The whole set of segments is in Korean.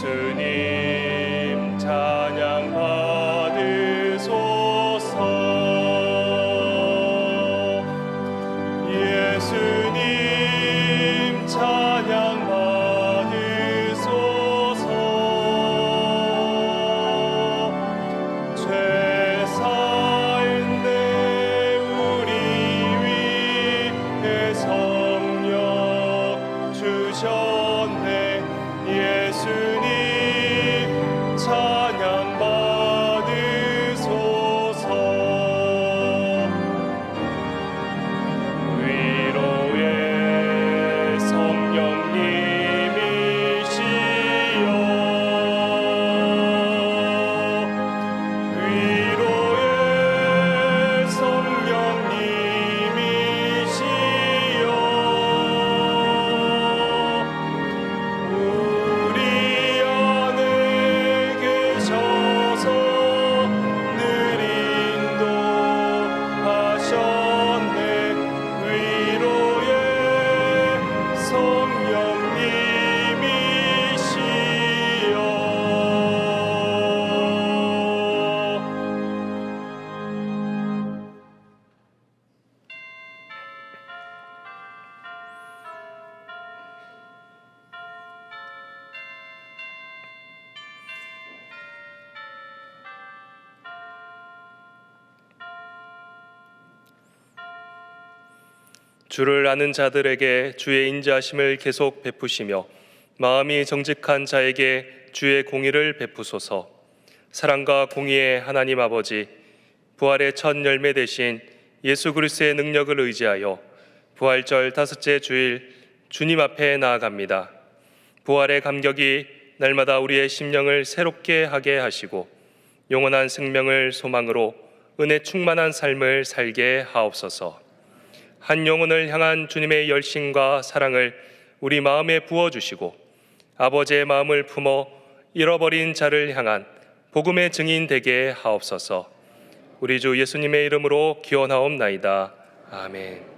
예수님 찬양 받으소서. 예수님 찬양 받으소서. 죄 사했네 우리 위해 성령 주셨네. 예수님 찬양 받으소서. 위로의 성령님이시여, 위로의 성령님이시여, 우리 안에 계셔서 늘 인도하셨네. 위로의 성령님이시여. 주를 아는 자들에게 주의 인자하심을 계속 베푸시며 마음이 정직한 자에게 주의 공의를 베푸소서. 사랑과 공의의 하나님 아버지, 부활의 첫 열매 되신 예수 그리스도의 능력을 의지하여 부활절 다섯째 주일 주님 앞에 나아갑니다. 부활의 감격이 날마다 우리의 심령을 새롭게 하게 하시고 영원한 생명을 소망으로 은혜 충만한 삶을 살게 하옵소서. 한 영혼을 향한 주님의 열심과 사랑을 우리 마음에 부어주시고 아버지의 마음을 품어 잃어버린 자를 향한 복음의 증인 되게 하옵소서. 우리 주 예수님의 이름으로 기원하옵나이다. 아멘.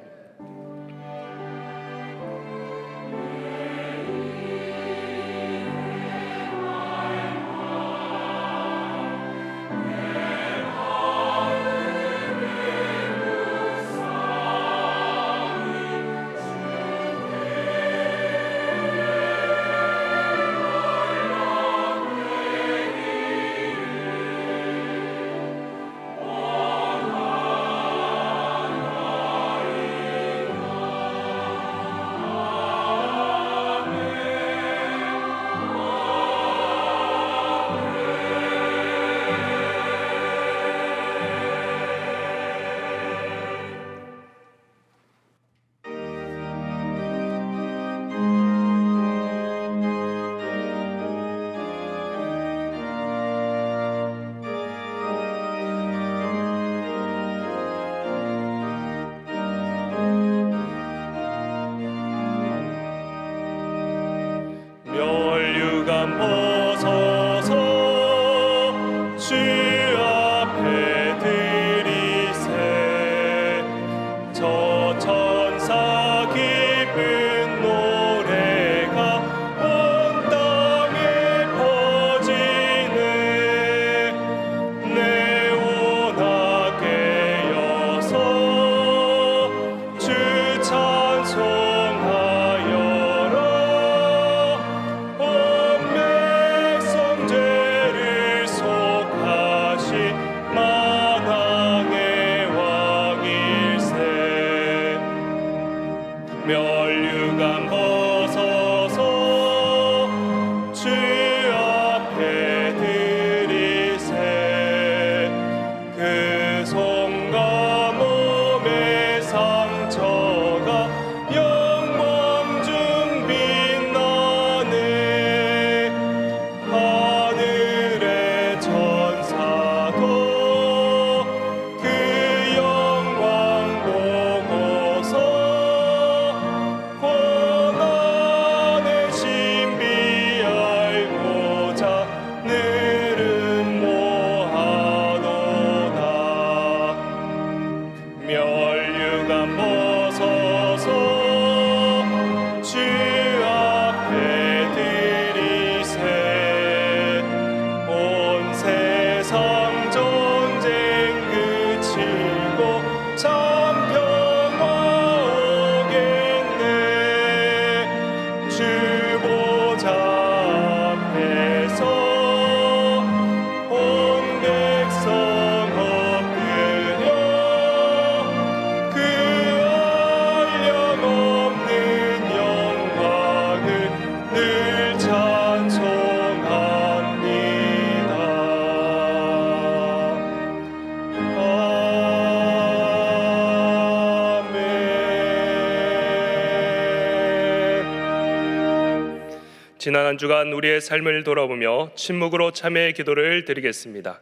지난 한 주간 우리의 삶을 돌아보며 침묵으로 참회의 기도를 드리겠습니다.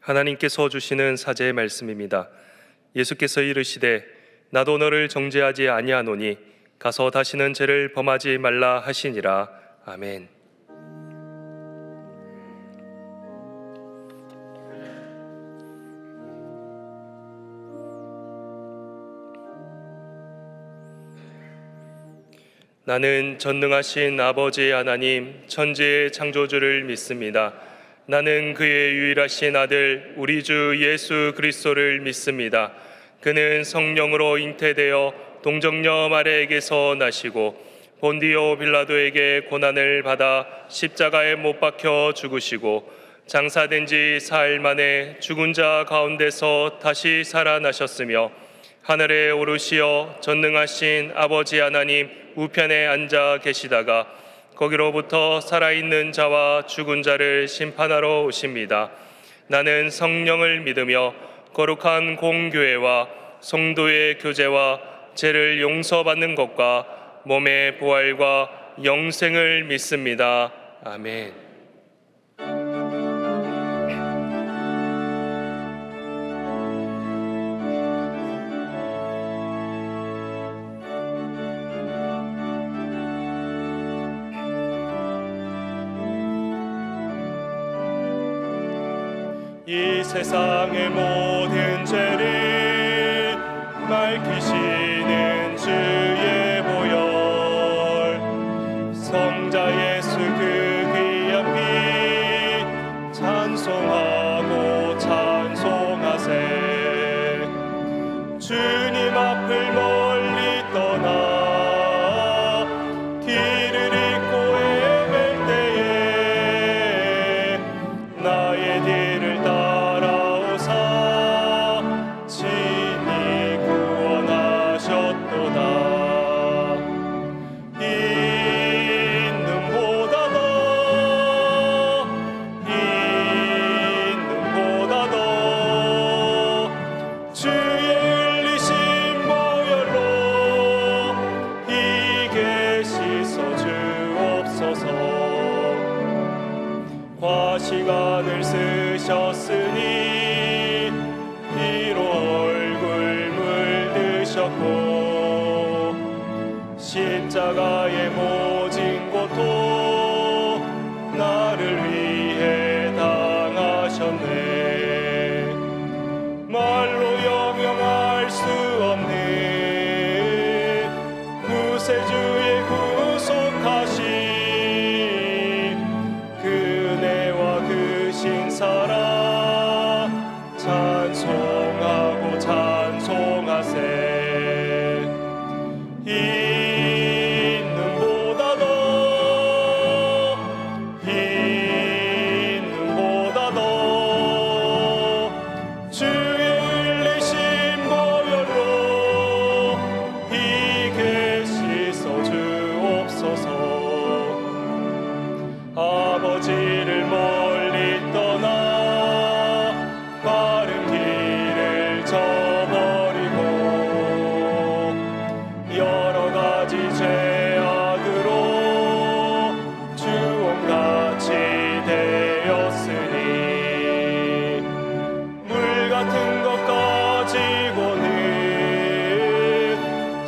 하나님께서 주시는 사제의 말씀입니다. 예수께서 이르시되 나도 너를 정죄하지 아니하노니 가서 다시는 죄를 범하지 말라 하시니라. 아멘. 나는 전능하신 아버지 하나님 천지의 창조주를 믿습니다. 나는 그의 유일하신 아들 우리 주 예수 그리스도를 믿습니다. 그는 성령으로 잉태되어 동정녀 마리아에게서 나시고 본디오 빌라도에게 고난을 받아 십자가에 못 박혀 죽으시고 장사된 지 사흘 만에 죽은 자 가운데서 다시 살아나셨으며 하늘에 오르시어 전능하신 아버지 하나님 우편에 앉아 계시다가 거기로부터 살아있는 자와 죽은 자를 심판하러 오십니다. 나는 성령을 믿으며 거룩한 공교회와 성도의 교제와 죄를 용서받는 것과 몸의 부활과 영생을 믿습니다. 아멘. 이 세상의 모든 죄를 맑히시는 주의 보혈 성자 예수 그 귀한 피 찬송하고 찬송하세. 주님 앞을 멀리 떠나 길을 잃고 헤맬 때에 나의 뒤를 시간을 쓰셨으니 피로 얼굴 물드셨고 십자가의 모진 고통 나를 위해 당하셨네. 말로 영영할 수 없는 구세주의 구속하심 신사라 찬송하고 찬송하세. 있는 보다 더 주의 흘리신 보혈로 이게 씻어 주옵소서. 아버지를 멀리 떠나 바른 길을 저버리고 여러 가지 죄악으로 주홍같이 되었으니 물 같은 것 가지고는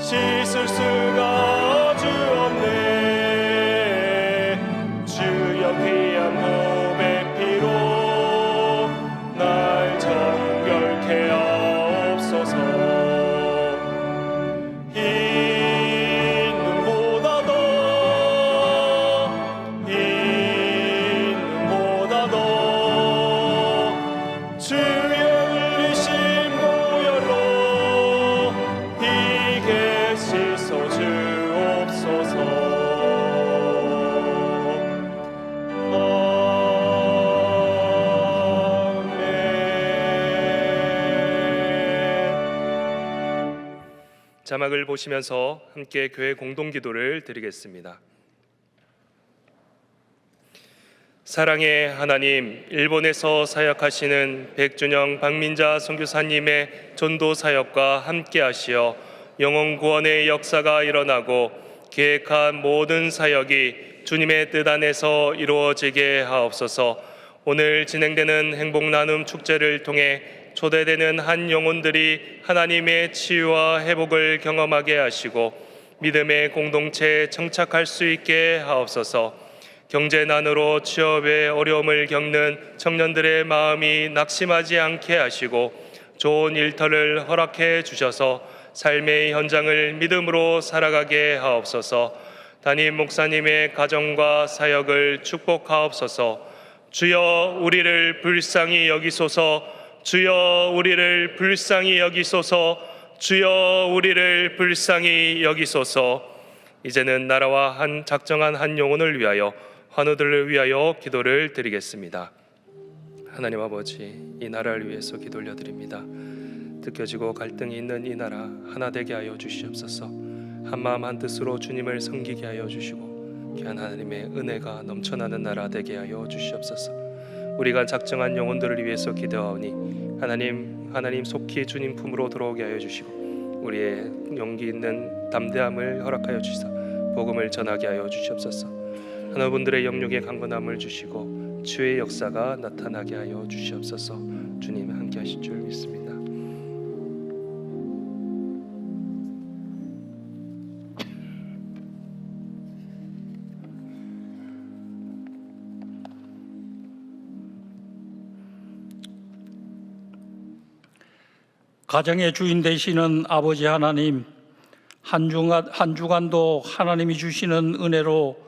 씻을 수가 주없네. 주여 귀한 몸의 피로 날 정결케 하옵소서. 있는 보다 더 주의 흘리신 자막을 보시면서 함께 교회 공동기도를 드리겠습니다. 사랑의 하나님, 일본에서 사역하시는 백준영 박민자 선교사님의 전도 사역과 함께하시어 영혼 구원의 역사가 일어나고 계획한 모든 사역이 주님의 뜻 안에서 이루어지게 하옵소서. 오늘 진행되는 행복 나눔 축제를 통해 초대되는 한 영혼들이 하나님의 치유와 회복을 경험하게 하시고 믿음의 공동체에 정착할 수 있게 하옵소서. 경제난으로 취업의 어려움을 겪는 청년들의 마음이 낙심하지 않게 하시고 좋은 일터를 허락해 주셔서 삶의 현장을 믿음으로 살아가게 하옵소서. 담임 목사님의 가정과 사역을 축복하옵소서. 주여 우리를 불쌍히 여기소서. 주여 우리를 불쌍히 여기소서. 주여 우리를 불쌍히 여기소서. 이제는 나라와 작정한 한 영혼을 위하여 환우들을 위하여 기도를 드리겠습니다. 하나님 아버지, 이 나라를 위해서 기도 올려드립니다. 느껴지고 갈등이 있는 이 나라 하나 되게 하여 주시옵소서. 한마음 한뜻으로 주님을 섬기게 하여 주시고 귀한 하나님의 은혜가 넘쳐나는 나라 되게 하여 주시옵소서. 우리가 작정한 영혼들을 위해서 기도하오니 하나님 속히 주님 품으로 들어오게 하여 주시고 우리의 용기 있는 담대함을 허락하여 주시사 복음을 전하게 하여 주시옵소서. 하나분들의 영육에 강건함을 주시고 치유의 역사가 나타나게 하여 주시옵소서. 주님 함께 하실 줄 믿습니다. 가정의 주인 되시는 아버지 하나님, 한 주간도 하나님이 주시는 은혜로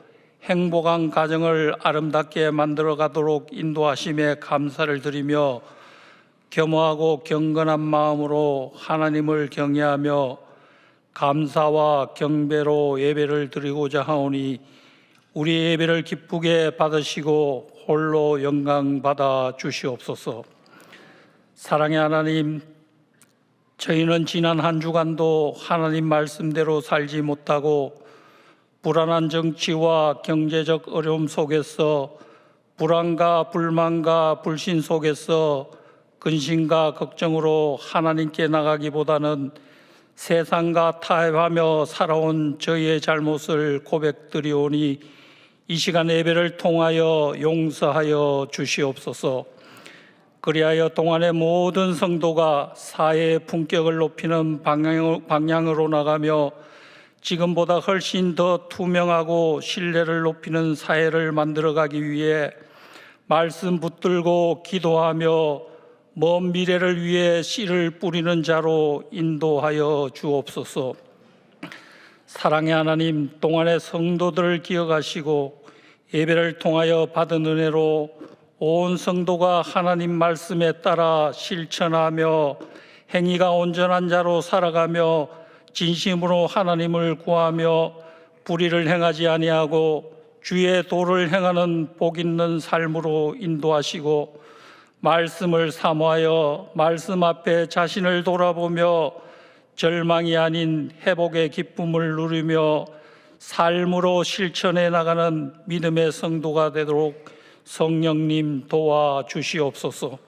행복한 가정을 아름답게 만들어 가도록 인도하심에 감사를 드리며 겸허하고 경건한 마음으로 하나님을 경외하며 감사와 경배로 예배를 드리고자 하오니 우리 예배를 기쁘게 받으시고 홀로 영광 받아 주시옵소서. 사랑의 하나님, 저희는 지난 한 주간도 하나님 말씀대로 살지 못하고 불안한 정치와 경제적 어려움 속에서 불안과 불만과 불신 속에서 근심과 걱정으로 하나님께 나가기보다는 세상과 타협하며 살아온 저희의 잘못을 고백드리오니 이 시간 예배를 통하여 용서하여 주시옵소서. 그리하여 동안의 모든 성도가 사회의 품격을 높이는 방향으로 나가며 지금보다 훨씬 더 투명하고 신뢰를 높이는 사회를 만들어가기 위해 말씀 붙들고 기도하며 먼 미래를 위해 씨를 뿌리는 자로 인도하여 주옵소서. 사랑의 하나님, 동안의 성도들을 기억하시고 예배를 통하여 받은 은혜로 온 성도가 하나님 말씀에 따라 실천하며 행위가 온전한 자로 살아가며 진심으로 하나님을 구하며 불의를 행하지 아니하고 주의 도를 행하는 복 있는 삶으로 인도하시고 말씀을 사모하여 말씀 앞에 자신을 돌아보며 절망이 아닌 회복의 기쁨을 누리며 삶으로 실천해 나가는 믿음의 성도가 되도록 성령님 도와주시옵소서.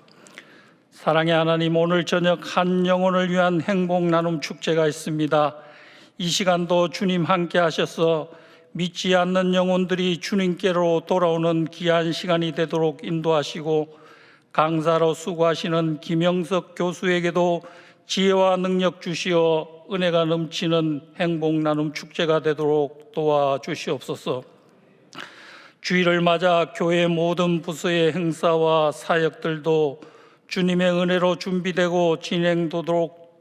사랑의 하나님, 오늘 저녁 한 영혼을 위한 행복 나눔 축제가 있습니다. 이 시간도 주님 함께 하셔서 믿지 않는 영혼들이 주님께로 돌아오는 귀한 시간이 되도록 인도하시고 강사로 수고하시는 김영석 교수에게도 지혜와 능력 주시어 은혜가 넘치는 행복 나눔 축제가 되도록 도와주시옵소서. 주일을 맞아 교회 모든 부서의 행사와 사역들도 주님의 은혜로 준비되고 진행되도록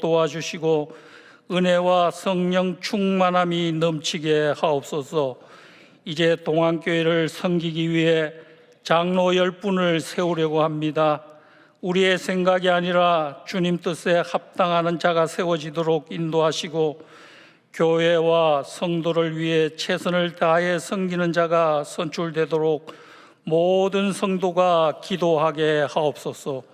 도와주시고 은혜와 성령 충만함이 넘치게 하옵소서. 이제 동안교회를 섬기기 위해 장로 10분을 세우려고 합니다. 우리의 생각이 아니라 주님 뜻에 합당하는 자가 세워지도록 인도하시고 교회와 성도를 위해 최선을 다해 섬기는 자가 선출되도록 모든 성도가 기도하게 하옵소서.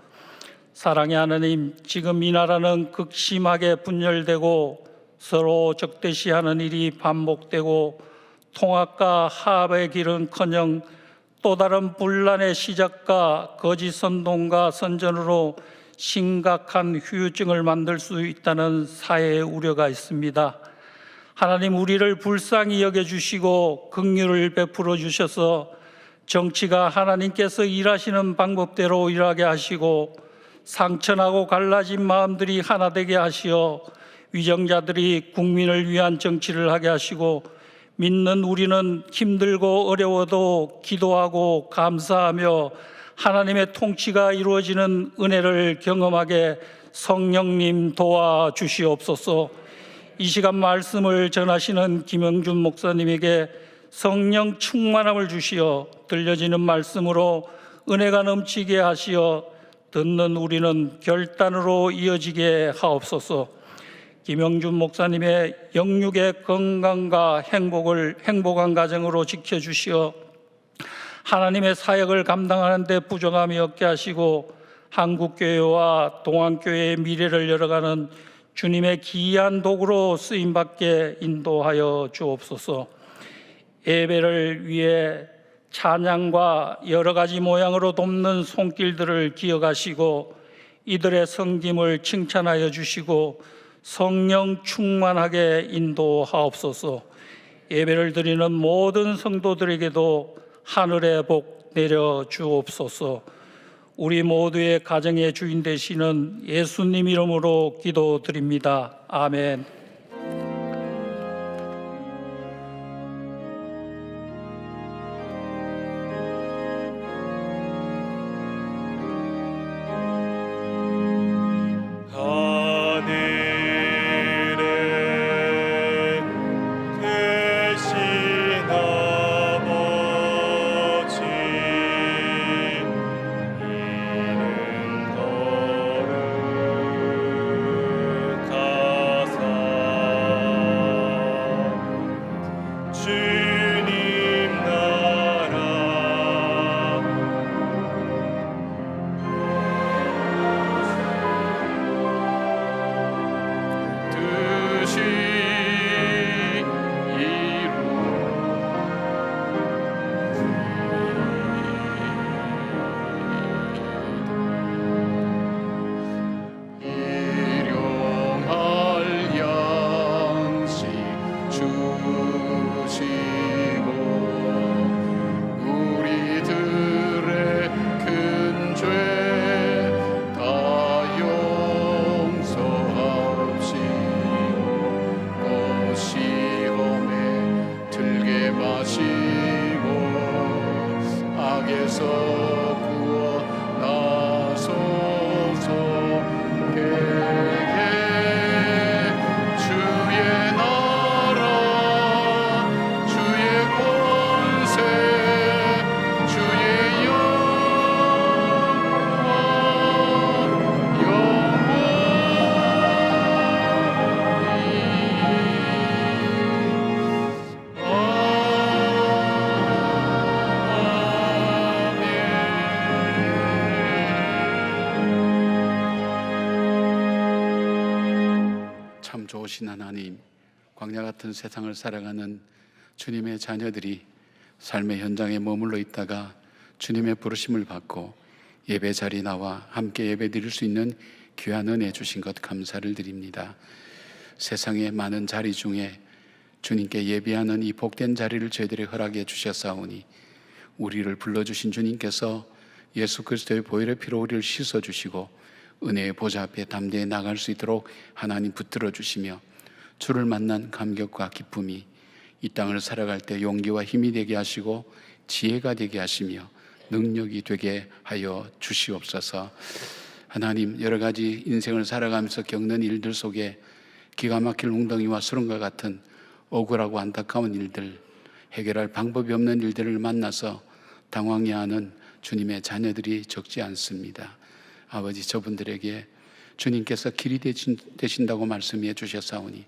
사랑의 하나님, 지금 이 나라는 극심하게 분열되고 서로 적대시하는 일이 반복되고 통합과 화합의 길은커녕 또 다른 분란의 시작과 거짓 선동과 선전으로 심각한 후유증을 만들 수 있다는 사회의 우려가 있습니다. 하나님, 우리를 불쌍히 여겨주시고 긍휼을 베풀어 주셔서 정치가 하나님께서 일하시는 방법대로 일하게 하시고 상처나고 갈라진 마음들이 하나 되게 하시어 위정자들이 국민을 위한 정치를 하게 하시고 믿는 우리는 힘들고 어려워도 기도하고 감사하며 하나님의 통치가 이루어지는 은혜를 경험하게 성령님 도와주시옵소서. 이 시간 말씀을 전하시는 김영준 목사님에게 성령 충만함을 주시어 들려지는 말씀으로 은혜가 넘치게 하시어 듣는 우리는 결단으로 이어지게 하옵소서. 김영준 목사님의 영육의 건강과 행복한 가정으로 지켜주시어 하나님의 사역을 감당하는 데 부족함이 없게 하시고 한국교회와 동안교회의 미래를 열어가는 주님의 기이한 도구로 쓰임받게 인도하여 주옵소서. 예배를 위해 찬양과 여러 가지 모양으로 돕는 손길들을 기억하시고 이들의 섬김을 칭찬하여 주시고 성령 충만하게 인도하옵소서. 예배를 드리는 모든 성도들에게도 하늘의 복 내려 주옵소서. 우리 모두의 가정의 주인 되시는 예수님 이름으로 기도드립니다. 아멘. 참 좋으신 하나님, 광야 같은 세상을 살아가는 주님의 자녀들이 삶의 현장에 머물러 있다가 주님의 부르심을 받고 예배 자리에 나와 함께 예배 드릴 수 있는 귀한 은혜 주신 것 감사를 드립니다. 세상의 많은 자리 중에 주님께 예배하는 이 복된 자리를 저희들이 허락해 주셨사오니 우리를 불러주신 주님께서 예수 그리스도의 보혈의 피로 우리를 씻어주시고 은혜의 보좌 앞에 담대히 나갈 수 있도록 하나님 붙들어 주시며 주를 만난 감격과 기쁨이 이 땅을 살아갈 때 용기와 힘이 되게 하시고 지혜가 되게 하시며 능력이 되게 하여 주시옵소서. 하나님, 여러 가지 인생을 살아가면서 겪는 일들 속에 기가 막힐 웅덩이와 수렁과 같은 억울하고 안타까운 일들, 해결할 방법이 없는 일들을 만나서 당황해하는 주님의 자녀들이 적지 않습니다. 아버지, 저분들에게 주님께서 길이 되신다고 말씀해 주셨사오니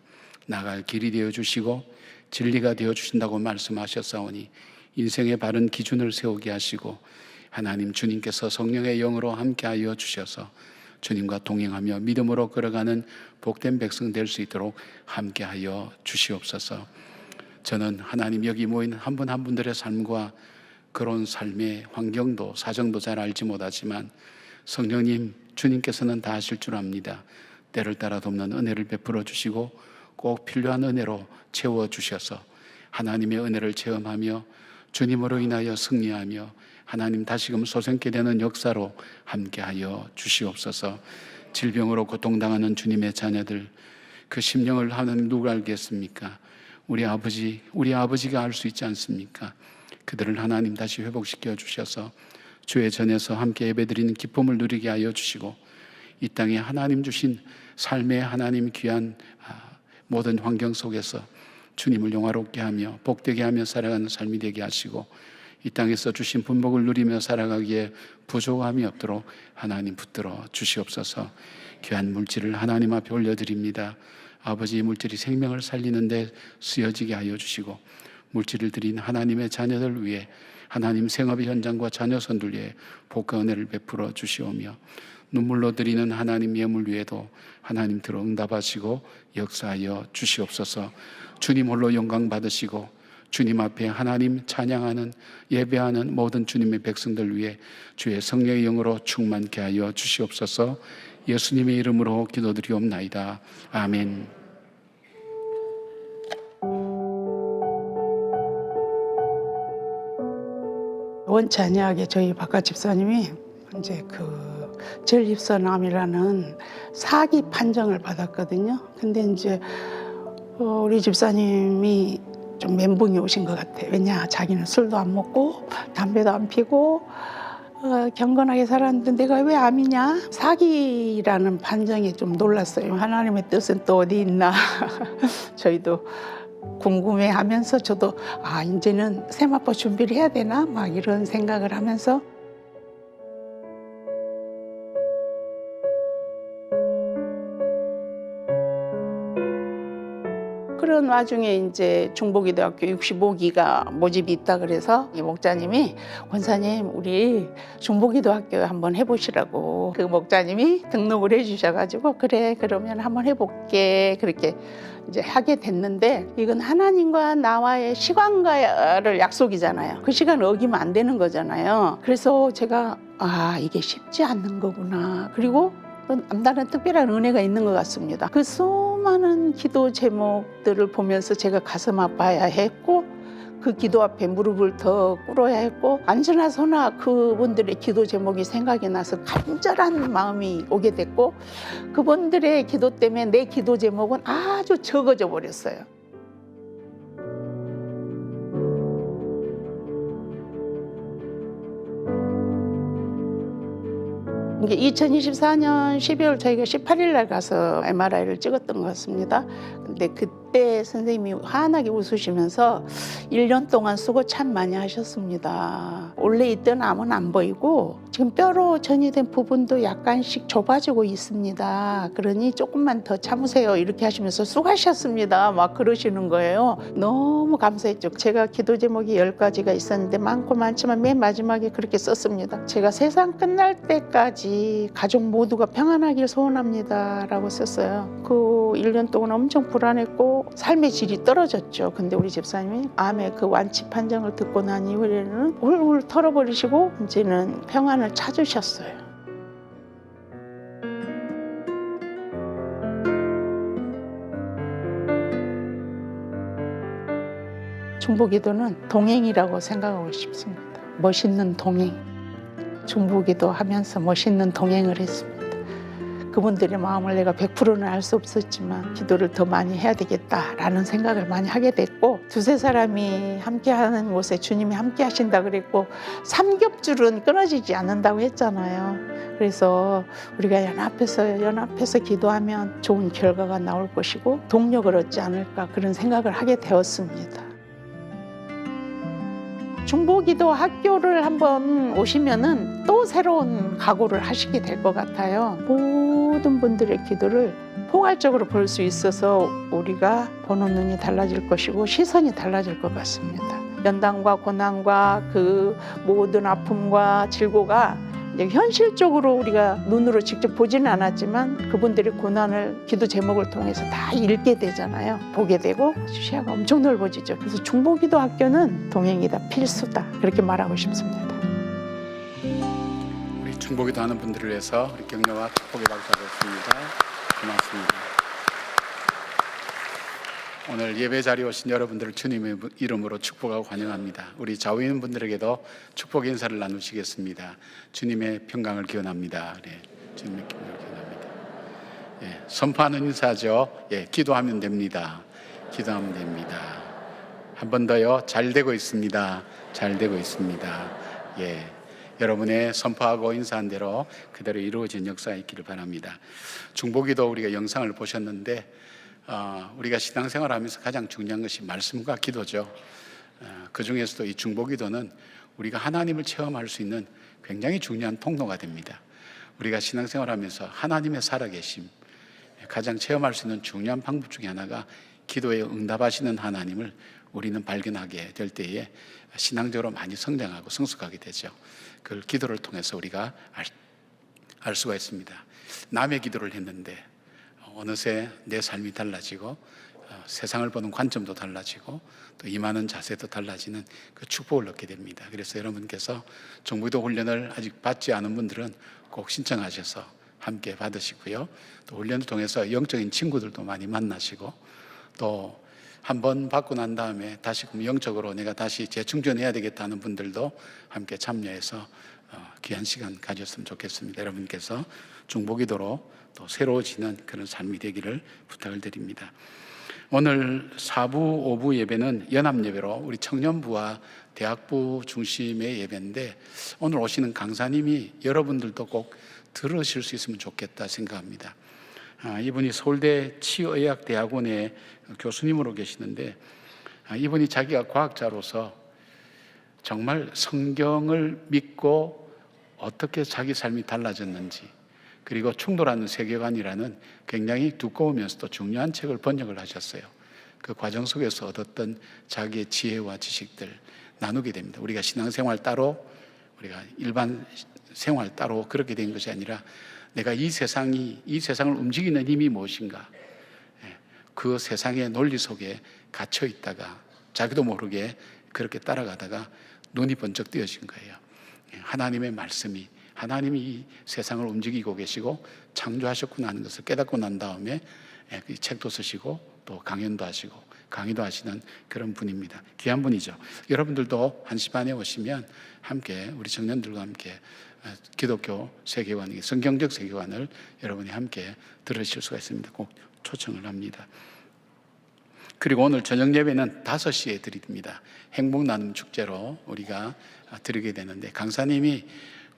나갈 길이 되어 주시고 진리가 되어 주신다고 말씀하셨사오니 인생의 바른 기준을 세우게 하시고 하나님, 주님께서 성령의 영으로 함께하여 주셔서 주님과 동행하며 믿음으로 걸어가는 복된 백성 될 수 있도록 함께하여 주시옵소서. 저는 하나님 여기 모인 한 분 한 분들의 삶과 그런 삶의 환경도 사정도 잘 알지 못하지만 성령님 주님께서는 다 아실 줄 압니다. 때를 따라 돕는 은혜를 베풀어 주시고 꼭 필요한 은혜로 채워주셔서 하나님의 은혜를 체험하며 주님으로 인하여 승리하며 하나님 다시금 소생케 되는 역사로 함께하여 주시옵소서. 질병으로 고통당하는 주님의 자녀들, 그 심령을 하나님 누가 알겠습니까? 우리 아버지가 알 수 있지 않습니까? 그들을 하나님 다시 회복시켜 주셔서 주의 전에서 함께 예배드리는 기쁨을 누리게 하여 주시고 이 땅에 하나님 주신 삶의 하나님 귀한 모든 환경 속에서 주님을 영화롭게 하며 복되게 하며 살아가는 삶이 되게 하시고 이 땅에서 주신 분복을 누리며 살아가기에 부족함이 없도록 하나님 붙들어 주시옵소서. 귀한 물질을 하나님 앞에 올려드립니다. 아버지, 물질이 생명을 살리는 데 쓰여지게 하여 주시고 물질을 드린 하나님의 자녀들 위해 하나님 생업의 현장과 자녀선들 위해 복과 은혜를 베풀어 주시오며 눈물로 드리는 하나님 예물 위에도 하나님 들어 응답하시고 역사하여 주시옵소서. 주님 홀로 영광 받으시고 주님 앞에 하나님 찬양하는 예배하는 모든 주님의 백성들 위해 주의 성령의 영으로 충만케 하여 주시옵소서. 예수님의 이름으로 기도드리옵나이다. 아멘. 원찬이하게 저희 박가 집사님이 이제 전립선암이라는 사기 판정을 받았거든요. 근데 이제 우리 집사님이 좀 멘붕이 오신 것 같아요. 왜냐, 자기는 술도 안 먹고 담배도 안 피고 경건하게 살았는데 내가 왜 암이냐? 사기라는 판정에 좀 놀랐어요. 하나님의 뜻은 또 어디 있나? 저희도 궁금해하면서 저도 이제는 세마포 준비를 해야 되나? 막 이런 생각을 하면서 그런 와중에 이제 중보기도학교 65기가 모집이 있다 그래서 이 목자님이 권사님 우리 중보기도학교 한번 해보시라고 그 목자님이 등록을 해주셔가지고 그래 그러면 한번 해볼게 그렇게 이제 하게 됐는데 이건 하나님과 나와의 시간과를 약속이잖아요. 그 시간을 어기면 안 되는 거잖아요. 그래서 제가 이게 쉽지 않는 거구나. 그리고 남다른 특별한 은혜가 있는 것 같습니다. 그 수많은 기도 제목들을 보면서 제가 가슴 아파야 했고 그 기도 앞에 무릎을 더 꿇어야 했고 안전하 소나 그분들의 기도 제목이 생각이 나서 간절한 마음이 오게 됐고 그분들의 기도 때문에 내 기도 제목은 아주 적어져 버렸어요. 이게 2024년 12월 저희가 18일 날 가서 MRI를 찍었던 것 같습니다. 근데 그때 선생님이 환하게 웃으시면서 1년 동안 수고 참 많이 하셨습니다. 원래 있던 암은 안 보이고 지금 뼈로 전이된 부분도 약간씩 좁아지고 있습니다. 그러니 조금만 더 참으세요. 이렇게 하시면서 수고하셨습니다. 막 그러시는 거예요. 너무 감사했죠. 제가 기도 제목이 10가지가 있었는데 많고 많지만 맨 마지막에 그렇게 썼습니다. 제가 세상 끝날 때까지 가족 모두가 평안하길 소원합니다 라고 썼어요. 그 1년 동안 엄청 불안했고 삶의 질이 떨어졌죠. 근데 우리 집사님이 암의 그 완치 판정을 듣고 난 이후에는 훌훌 털어버리시고 이제는 평안을 찾으셨어요. 중보기도는 동행이라고 생각하고 싶습니다. 멋있는 동행. 중보기도 하면서 멋있는 동행을 했습니다. 그분들의 마음을 내가 100%는 알 수 없었지만 기도를 더 많이 해야 되겠다라는 생각을 많이 하게 됐고 두세 사람이 함께하는 곳에 주님이 함께 하신다 그랬고 삼겹줄은 끊어지지 않는다고 했잖아요. 그래서 우리가 연합해서 기도하면 좋은 결과가 나올 것이고 동력을 얻지 않을까 그런 생각을 하게 되었습니다. 중보기도 학교를 한번 오시면은 또 새로운 각오를 하시게 될 것 같아요. 모든 분들의 기도를 포괄적으로 볼 수 있어서 우리가 보는 눈이 달라질 것이고 시선이 달라질 것 같습니다. 연단과 고난과 그 모든 아픔과 질고가 이제 현실적으로 우리가 눈으로 직접 보지는 않았지만 그분들의 고난을 기도 제목을 통해서 다 읽게 되잖아요. 보게 되고 시야가 엄청 넓어지죠. 그래서 중보기도 학교는 동행이다, 필수다, 그렇게 말하고 싶습니다. 우리 중보기도 하는 분들을 위해서 우리 격려와 축복의 박수 드렸습니다. 고맙습니다. 오늘 예배 자리에 오신 여러분들을 주님의 이름으로 축복하고 환영합니다. 우리 좌우에 있는 분들에게도 축복의 인사를 나누시겠습니다. 주님의 평강을 기원합니다. 네, 주님의 평강을 기원합니다. 예, 선포하는 인사죠. 예, 기도하면 됩니다. 기도하면 됩니다. 한 번 더요. 잘 되고 있습니다. 잘 되고 있습니다. 예, 여러분의 선포하고 인사한 대로 그대로 이루어진 역사가 있기를 바랍니다. 중보기도 우리가 영상을 보셨는데 우리가 신앙생활하면서 가장 중요한 것이 말씀과 기도죠. 그 중에서도 이 중보기도는 우리가 하나님을 체험할 수 있는 굉장히 중요한 통로가 됩니다. 우리가 신앙생활하면서 하나님의 살아계심, 가장 체험할 수 있는 중요한 방법 중에 하나가 기도에 응답하시는 하나님을 우리는 발견하게 될 때에 신앙적으로 많이 성장하고 성숙하게 되죠. 그걸 기도를 통해서 우리가 알 수가 있습니다. 남의 기도를 했는데 어느새 내 삶이 달라지고 세상을 보는 관점도 달라지고 또 임하는 자세도 달라지는 그 축복을 얻게 됩니다. 그래서 여러분께서 중보기도 훈련을 아직 받지 않은 분들은 꼭 신청하셔서 함께 받으시고요. 또 훈련을 통해서 영적인 친구들도 많이 만나시고 또 한 번 받고 난 다음에 다시 영적으로 내가 다시 재충전해야 되겠다는 분들도 함께 참여해서 귀한 시간 가졌으면 좋겠습니다. 여러분께서 중보기도로 또 새로워지는 그런 삶이 되기를 부탁을 드립니다. 오늘 4부, 5부 예배는 연합예배로 우리 청년부와 대학부 중심의 예배인데 오늘 오시는 강사님이 여러분들도 꼭 들으실 수 있으면 좋겠다 생각합니다. 이분이 서울대 치의학대학원의 교수님으로 계시는데 이분이 자기가 과학자로서 정말 성경을 믿고 어떻게 자기 삶이 달라졌는지 그리고 충돌하는 세계관이라는 굉장히 두꺼우면서도 중요한 책을 번역을 하셨어요. 그 과정 속에서 얻었던 자기의 지혜와 지식들 나누게 됩니다. 우리가 신앙생활 따로 우리가 일반 생활 따로 그렇게 된 것이 아니라 내가 이 세상을 움직이는 힘이 무엇인가, 그 세상의 논리 속에 갇혀 있다가 자기도 모르게 그렇게 따라가다가 눈이 번쩍 뜨여진 거예요. 하나님의 말씀이, 하나님이 이 세상을 움직이고 계시고 창조하셨구나 하는 것을 깨닫고 난 다음에 책도 쓰시고 또 강연도 하시고 강의도 하시는 그런 분입니다. 귀한 분이죠. 여러분들도 1시 반에 오시면 함께 우리 청년들과 함께 기독교 세계관, 성경적 세계관을 여러분이 함께 들으실 수가 있습니다. 꼭 초청을 합니다. 그리고 오늘 저녁 예배는 5시에 드립니다. 행복 나눔 축제로 우리가 드리게 되는데 강사님이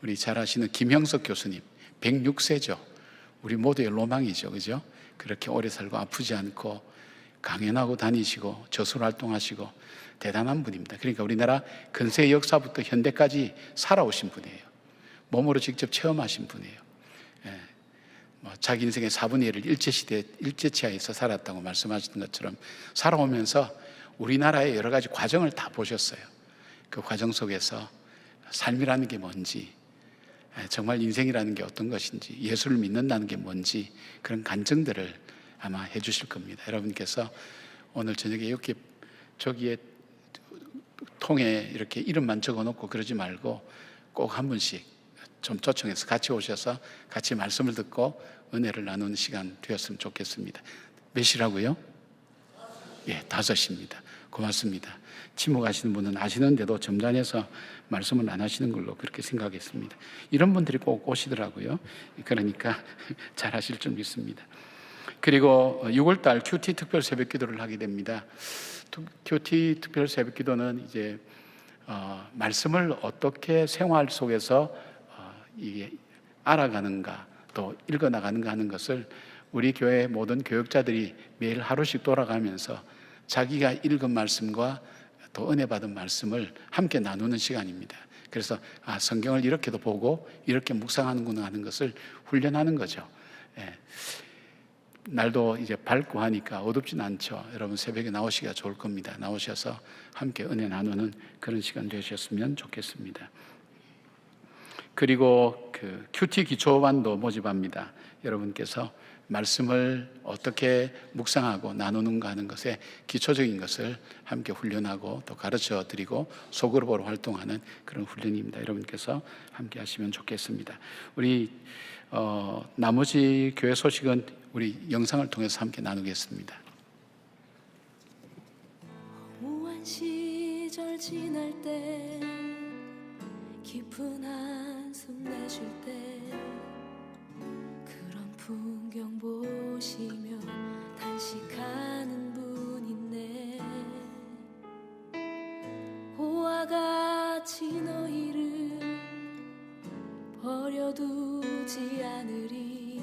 우리 잘 아시는 김형석 교수님 106세죠. 우리 모두의 로망이죠. 그죠? 그렇게 오래 살고 아프지 않고 강연하고 다니시고 저술 활동하시고 대단한 분입니다. 그러니까 우리나라 근세 역사부터 현대까지 살아오신 분이에요. 몸으로 직접 체험하신 분이에요. 자기 인생의 4분의 1을 일제시대, 일제치하에서 살았다고 말씀하시는 것처럼 살아오면서 우리나라의 여러 가지 과정을 다 보셨어요. 그 과정 속에서 삶이라는 게 뭔지, 정말 인생이라는 게 어떤 것인지, 예수를 믿는다는 게 뭔지 그런 간증들을 아마 해주실 겁니다. 여러분께서 오늘 저녁에 이렇게 저기에 통에 이렇게 이름만 적어놓고 그러지 말고 꼭 한 분씩 좀 초청해서 같이 오셔서 같이 말씀을 듣고 은혜를 나누는 시간 되었으면 좋겠습니다. 몇 시라고요? 예, 5시입니다. 고맙습니다. 침묵하시는 분은 아시는데도 점잖해서 말씀을 안 하시는 걸로 그렇게 생각했습니다. 이런 분들이 꼭 오시더라고요. 그러니까 잘 하실 줄 믿습니다. 그리고 6월달 큐티 특별 새벽 기도를 하게 됩니다. 큐티 특별 새벽 기도는 이제 말씀을 어떻게 생활 속에서 이게 알아가는가 또 읽어나가는가 하는 것을 우리 교회 모든 교역자들이 매일 하루씩 돌아가면서 자기가 읽은 말씀과 또 은혜 받은 말씀을 함께 나누는 시간입니다. 그래서 성경을 이렇게도 보고 이렇게 묵상하는구나 하는 것을 훈련하는 거죠. 날도 이제 밝고 하니까 어둡진 않죠. 여러분 새벽에 나오시기가 좋을 겁니다. 나오셔서 함께 은혜 나누는 그런 시간 되셨으면 좋겠습니다. 그리고 그 큐티 기초반도 모집합니다. 여러분께서 말씀을 어떻게 묵상하고 나누는가 하는 것에 기초적인 것을 함께 훈련하고 또 가르쳐 드리고 소그룹으로 활동하는 그런 훈련입니다. 여러분께서 함께 하시면 좋겠습니다. 우리 나머지 교회 소식은 우리 영상을 통해서 함께 나누겠습니다. 무한 시절 지날 때 깊은 한숨 내쉴 때 그런 풍경 보시며 단식하는 분 있네. 고와 같이 너희를 버려두지 않으리.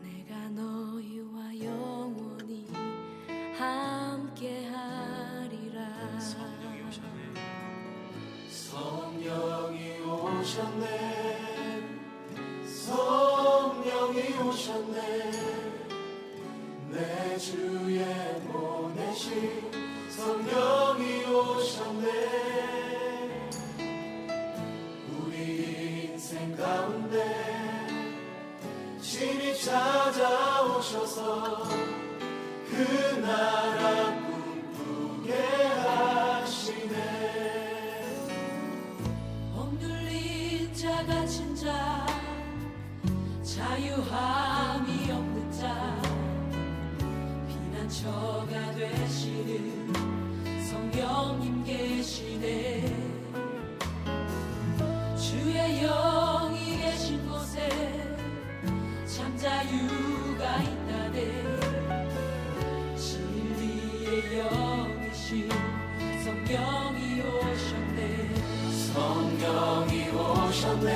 내가 너희와 영원히 함께하리라. 성령이 오셨네. 성령이 오셨네. 내 주에 보내신 성령이 오셨네. 우리 인생 가운데 신이 찾아오셔서 그 나라 꿈꾸게 하시네. 억눌린 자 갇힌 자 자유함이 없는 자 피난처가 되시는 성령님 계시네. 주의 영이 계신 곳에 참 자유가 있다네. 진리의 영이신 성령이 오셨네. 성령이 오셨네.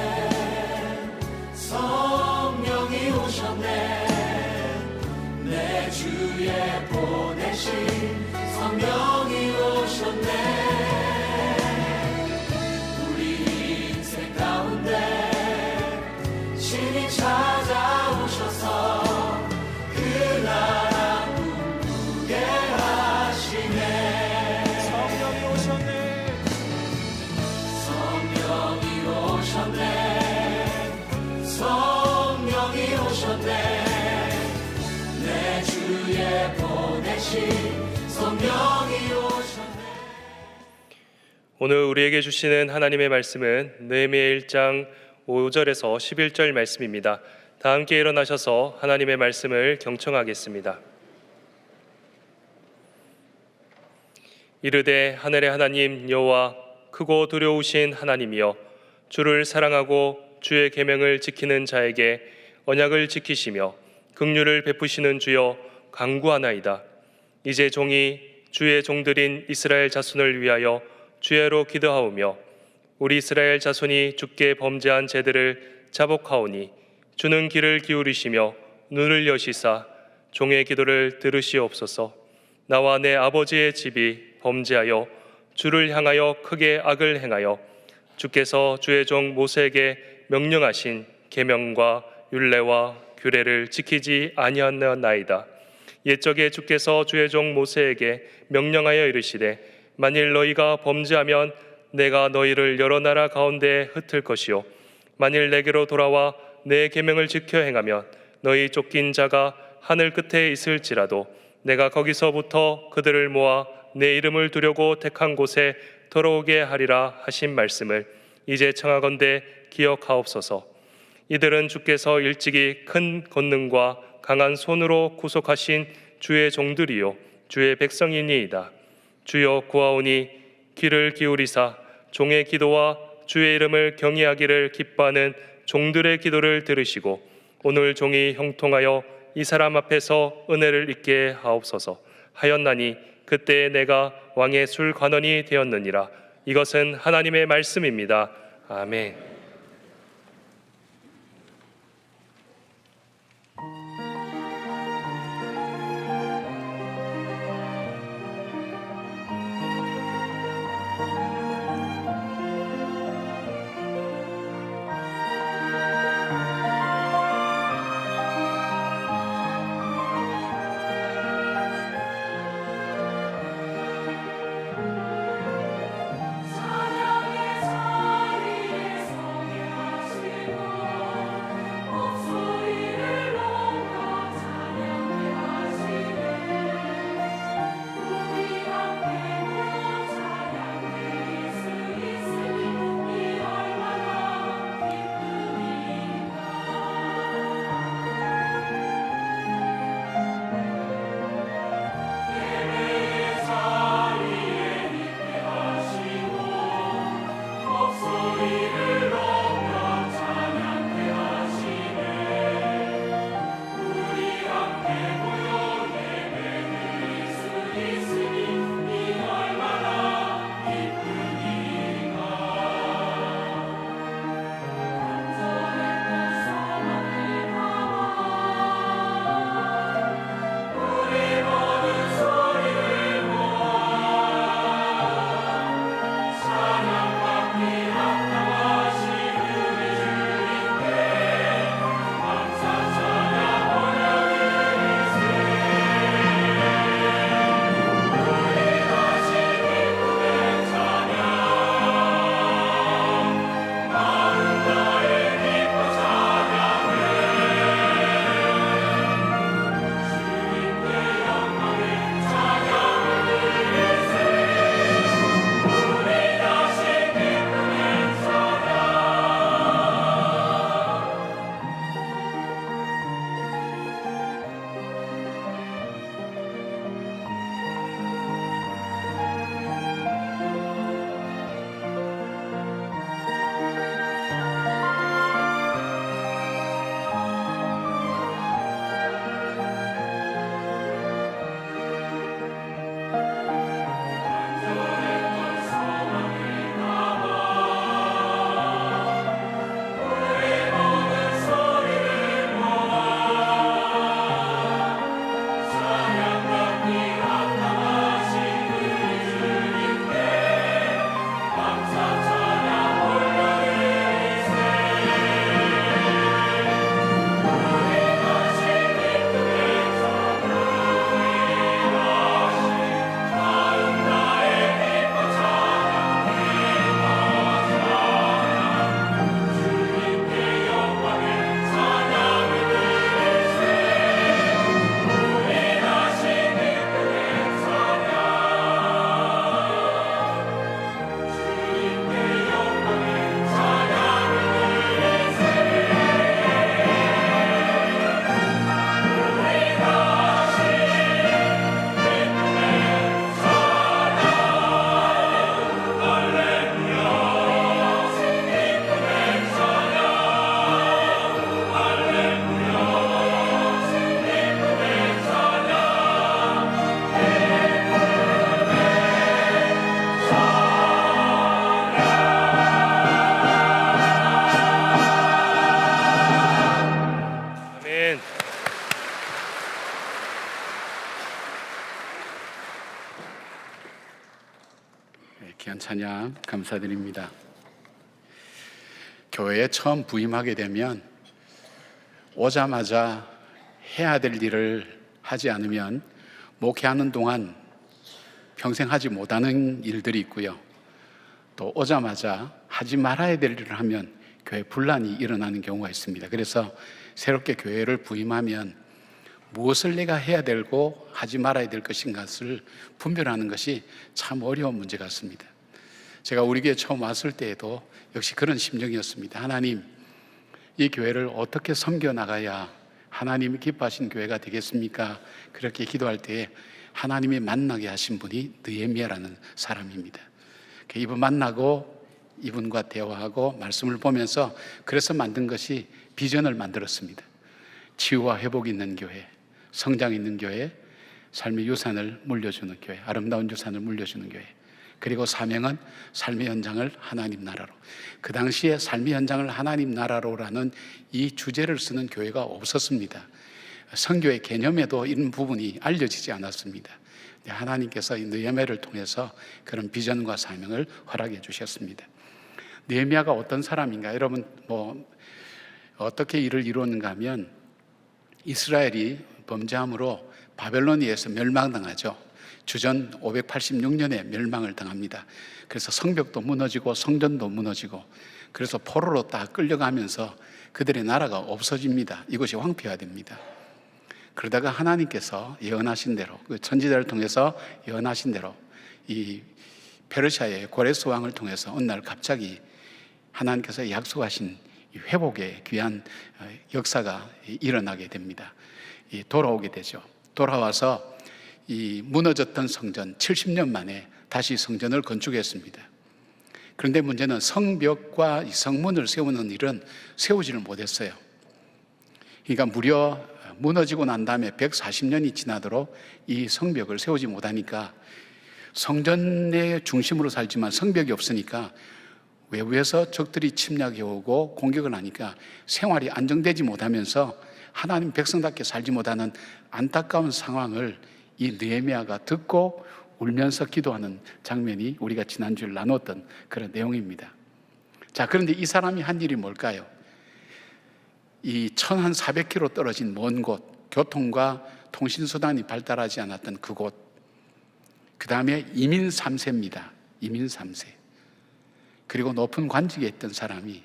성령이 오셨네. 내 주에 보내신 성령이 오셨네. 우리 인생 가운데 신이 찾아오셔서 그 나라 꿈꾸게 하시네. 성령이 오셨네. 성령이 오셨네. 성령이 오셨네. 내 주에 보내신 성령이 오셨네. 오늘 우리에게 주시는 하나님의 말씀은 느헤미야 1장 5절에서 11절 말씀입니다. 다 함께 일어나셔서 하나님의 말씀을 경청하겠습니다. 이르되 하늘의 하나님 여호와 크고 두려우신 하나님이여, 주를 사랑하고 주의 계명을 지키는 자에게 언약을 지키시며 긍휼을 베푸시는 주여 간구하나이다. 이제 종이 주의 종들인 이스라엘 자손을 위하여 주야로 기도하오며 우리 이스라엘 자손이 주께 범죄한 죄들을 자복하오니 주는 귀를 기울이시며 눈을 여시사 종의 기도를 들으시옵소서. 나와 내 아버지의 집이 범죄하여 주를 향하여 크게 악을 행하여 주께서 주의 종 모세에게 명령하신 계명과 율례와 규례를 지키지 아니하였나이다. 옛적에 주께서 주의 종 모세에게 명령하여 이르시되 만일 너희가 범죄하면 내가 너희를 여러 나라 가운데에 흩을 것이요 만일 내게로 돌아와 내 계명을 지켜 행하면 너희 쫓긴 자가 하늘 끝에 있을지라도 내가 거기서부터 그들을 모아 내 이름을 두려고 택한 곳에 돌아오게 하리라 하신 말씀을 이제 청하건대 기억하옵소서. 이들은 주께서 일찍이 큰 권능과 강한 손으로 구속하신 주의 종들이요 주의 백성이니이다. 주여 구하오니 귀를 기울이사 종의 기도와 주의 이름을 경외하기를 기뻐하는 종들의 기도를 들으시고 오늘 종이 형통하여 이 사람 앞에서 은혜를 입게 하옵소서. 하였나니 그때 내가 왕의 술 관원이 되었느니라. 이것은 하나님의 말씀입니다. 아멘. 사랑의 자리에서 아멘. 귀한 찬양 감사드립니다. 교회에 처음 부임하게 되면 오자마자 해야 될 일을 하지 않으면 목회하는 동안 평생 하지 못하는 일들이 있고요. 또 오자마자 하지 말아야 될 일을 하면 교회 분란이 일어나는 경우가 있습니다. 그래서 새롭게 교회를 부임하면 무엇을 내가 해야 되고 하지 말아야 될 것인가를 분별하는 것이 참 어려운 문제 같습니다. 제가 우리 교회 처음 왔을 때에도 역시 그런 심정이었습니다. 하나님, 이 교회를 어떻게 섬겨 나가야 하나님이 기뻐하신 교회가 되겠습니까? 그렇게 기도할 때에 하나님이 만나게 하신 분이 느헤미야라는 사람입니다. 이분 만나고 이분과 대화하고 말씀을 보면서 그래서 만든 것이 비전을 만들었습니다. 치유와 회복이 있는 교회, 성장 있는 교회, 삶의 유산을 물려주는 교회, 아름다운 유산을 물려주는 교회. 그리고 사명은 삶의 현장을 하나님 나라로. 그 당시에 삶의 현장을 하나님 나라로라는 이 주제를 쓰는 교회가 없었습니다. 선교의 개념에도 이런 부분이 알려지지 않았습니다. 하나님께서 이 느헤미야를 통해서 그런 비전과 사명을 허락해 주셨습니다. 느헤미야가 어떤 사람인가? 여러분 어떻게 일을 이루었는가 하면 이스라엘이 범죄함으로 바벨론에서 멸망당하죠. 주전 586년에 멸망을 당합니다. 그래서 성벽도 무너지고 성전도 무너지고 그래서 포로로 딱 끌려가면서 그들의 나라가 없어집니다. 이것이 황폐화됩니다. 그러다가 하나님께서 예언하신 대로 그 선지자를 통해서 예언하신 대로 이 페르시아의 고레스 왕을 통해서 어느 날 갑자기 하나님께서 약속하신 회복의 귀한 역사가 일어나게 됩니다. 돌아오게 되죠. 돌아와서 이 무너졌던 성전 70년 만에 다시 성전을 건축했습니다. 그런데 문제는 성벽과 이 성문을 세우는 일은 세우지를 못했어요. 그러니까 무려 무너지고 난 다음에 140년이 지나도록 이 성벽을 세우지 못하니까 성전의 중심으로 살지만 성벽이 없으니까 외부에서 적들이 침략해 오고 공격을 하니까 생활이 안정되지 못하면서 하나님 백성답게 살지 못하는 안타까운 상황을 이 느헤미야가 듣고 울면서 기도하는 장면이 우리가 지난주에 나눴던 그런 내용입니다. 자, 그런데 이 사람이 한 일이 뭘까요? 이 1400km 떨어진 먼 곳, 교통과 통신수단이 발달하지 않았던 그곳, 그 다음에 이민 3세입니다. 이민 3세. 그리고 높은 관직에 있던 사람이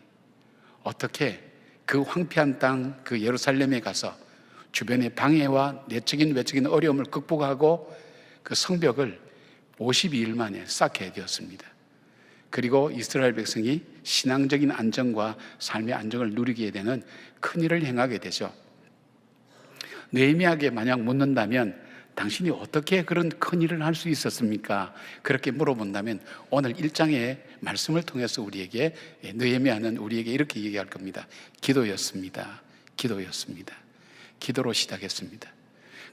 어떻게 그 황폐한 땅, 그 예루살렘에 가서 주변의 방해와 내적인 외적인 어려움을 극복하고 그 성벽을 52일 만에 쌓게 되었습니다. 그리고 이스라엘 백성이 신앙적인 안정과 삶의 안정을 누리게 되는 큰 일을 행하게 되죠. 느헤미야에게 만약 묻는다면 당신이 어떻게 그런 큰 일을 할 수 있었습니까? 그렇게 물어본다면 오늘 1장의 말씀을 통해서 우리에게 느헤미야는 우리에게 이렇게 얘기할 겁니다. 기도였습니다. 기도였습니다. 기도로 시작했습니다.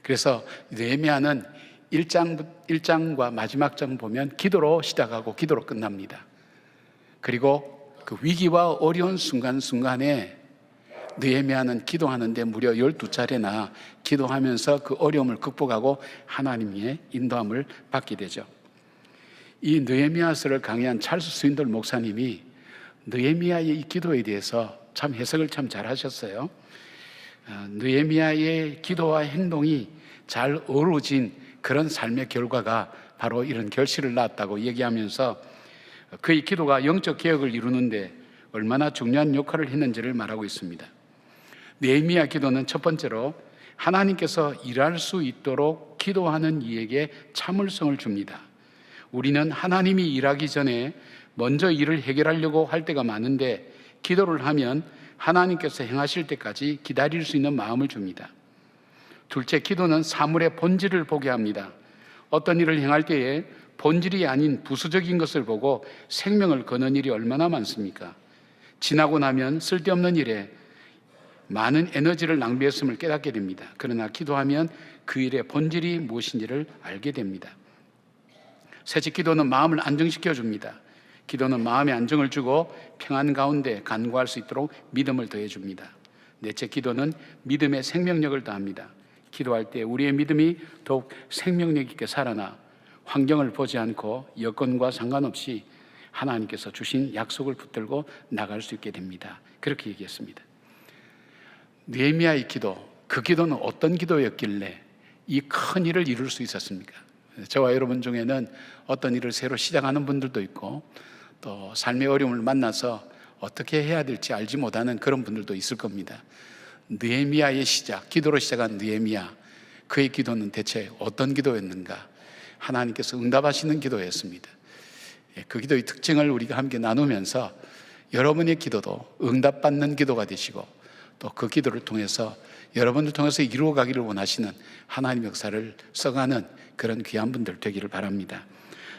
그래서 느헤미야는 1장과 마지막 장 보면 기도로 시작하고 기도로 끝납니다. 그리고 그 위기와 어려운 순간순간에 느헤미야는 기도하는데 무려 12차례나 기도하면서 그 어려움을 극복하고 하나님의 인도함을 받게 되죠. 이 느헤미야서를 강의한 찰스 스윈돌 목사님이 느헤미야의 이 기도에 대해서 참 해석을 참 잘하셨어요. 느헤미야의 기도와 행동이 잘 어우러진 그런 삶의 결과가 바로 이런 결실을 낳았다고 얘기하면서 그의 기도가 영적 개혁을 이루는데 얼마나 중요한 역할을 했는지를 말하고 있습니다. 느헤미야 기도는 첫 번째로 하나님께서 일할 수 있도록 기도하는 이에게 참을성을 줍니다. 우리는 하나님이 일하기 전에 먼저 일을 해결하려고 할 때가 많은데 기도를 하면 하나님께서 행하실 때까지 기다릴 수 있는 마음을 줍니다. 둘째, 기도는 사물의 본질을 보게 합니다. 어떤 일을 행할 때에 본질이 아닌 부수적인 것을 보고 생명을 거는 일이 얼마나 많습니까? 지나고 나면 쓸데없는 일에 많은 에너지를 낭비했음을 깨닫게 됩니다. 그러나 기도하면 그 일의 본질이 무엇인지를 알게 됩니다. 셋째, 기도는 마음을 안정시켜 줍니다. 기도는 마음의 안정을 주고 평안 가운데 간구할 수 있도록 믿음을 더해 줍니다. 넷째, 기도는 믿음의 생명력을 더합니다. 기도할 때 우리의 믿음이 더욱 생명력 있게 살아나 환경을 보지 않고 여건과 상관없이 하나님께서 주신 약속을 붙들고 나갈 수 있게 됩니다. 그렇게 얘기했습니다. 느헤미야의 기도, 그 기도는 어떤 기도였길래 이 큰 일을 이룰 수 있었습니까? 저와 여러분 중에는 어떤 일을 새로 시작하는 분들도 있고 또 삶의 어려움을 만나서 어떻게 해야 될지 알지 못하는 그런 분들도 있을 겁니다. 느헤미야의 시작, 기도로 시작한 느헤미야, 그의 기도는 대체 어떤 기도였는가? 하나님께서 응답하시는 기도였습니다. 그 기도의 특징을 우리가 함께 나누면서 여러분의 기도도 응답받는 기도가 되시고 또 그 기도를 통해서 여러분을 통해서 이루어가기를 원하시는 하나님의 역사를 써가는 그런 귀한 분들 되기를 바랍니다.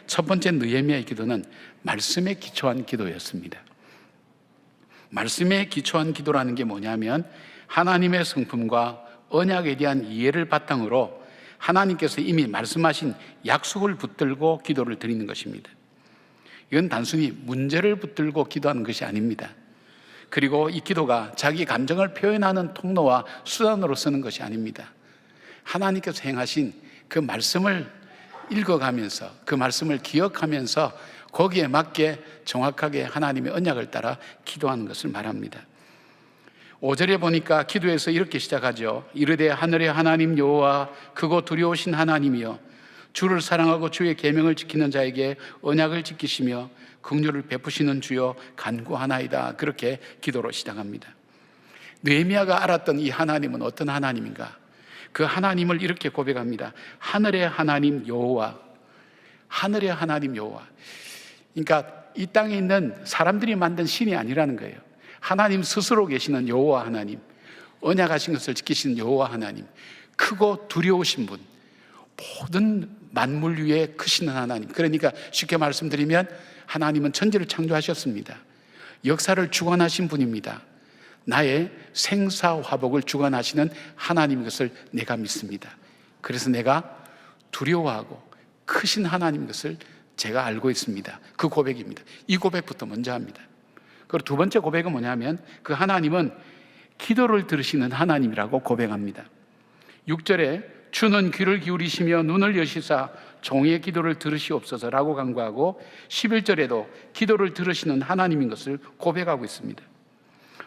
첫 번째 느헤미야의 기도는 말씀에 기초한 기도였습니다. 말씀에 기초한 기도라는 게 뭐냐면 하나님의 성품과 언약에 대한 이해를 바탕으로 하나님께서 이미 말씀하신 약속을 붙들고 기도를 드리는 것입니다. 이건 단순히 문제를 붙들고 기도하는 것이 아닙니다. 그리고 이 기도가 자기 감정을 표현하는 통로와 수단으로 쓰는 것이 아닙니다. 하나님께서 행하신 그 말씀을 읽어가면서 그 말씀을 기억하면서 거기에 맞게 정확하게 하나님의 언약을 따라 기도하는 것을 말합니다. 5절에 보니까 기도에서 이렇게 시작하죠. 이르되 하늘의 하나님 여호와 크고 두려우신 하나님이여 주를 사랑하고 주의 계명을 지키는 자에게 언약을 지키시며 긍휼을 베푸시는 주여 간구하나이다. 그렇게 기도로 시작합니다. 느헤미야가 알았던 이 하나님은 어떤 하나님인가? 그 하나님을 이렇게 고백합니다. 하늘의 하나님 여호와, 하늘의 하나님 여호와. 그러니까 이 땅에 있는 사람들이 만든 신이 아니라는 거예요. 하나님 스스로 계시는 여호와 하나님, 언약하신 것을 지키시는 여호와 하나님, 크고 두려우신 분, 모든 만물 위에 크신 하나님. 그러니까 쉽게 말씀드리면 하나님은 천지를 창조하셨습니다. 역사를 주관하신 분입니다. 나의 생사화복을 주관하시는 하나님인 것을 내가 믿습니다. 그래서 내가 두려워하고 크신 하나님인 것을 제가 알고 있습니다. 그 고백입니다. 이 고백부터 먼저 합니다. 그리고 두 번째 고백은 뭐냐면 그 하나님은 기도를 들으시는 하나님이라고 고백합니다. 6절에 주는 귀를 기울이시며 눈을 여시사 종의 기도를 들으시옵소서라고 간구하고 11절에도 기도를 들으시는 하나님인 것을 고백하고 있습니다.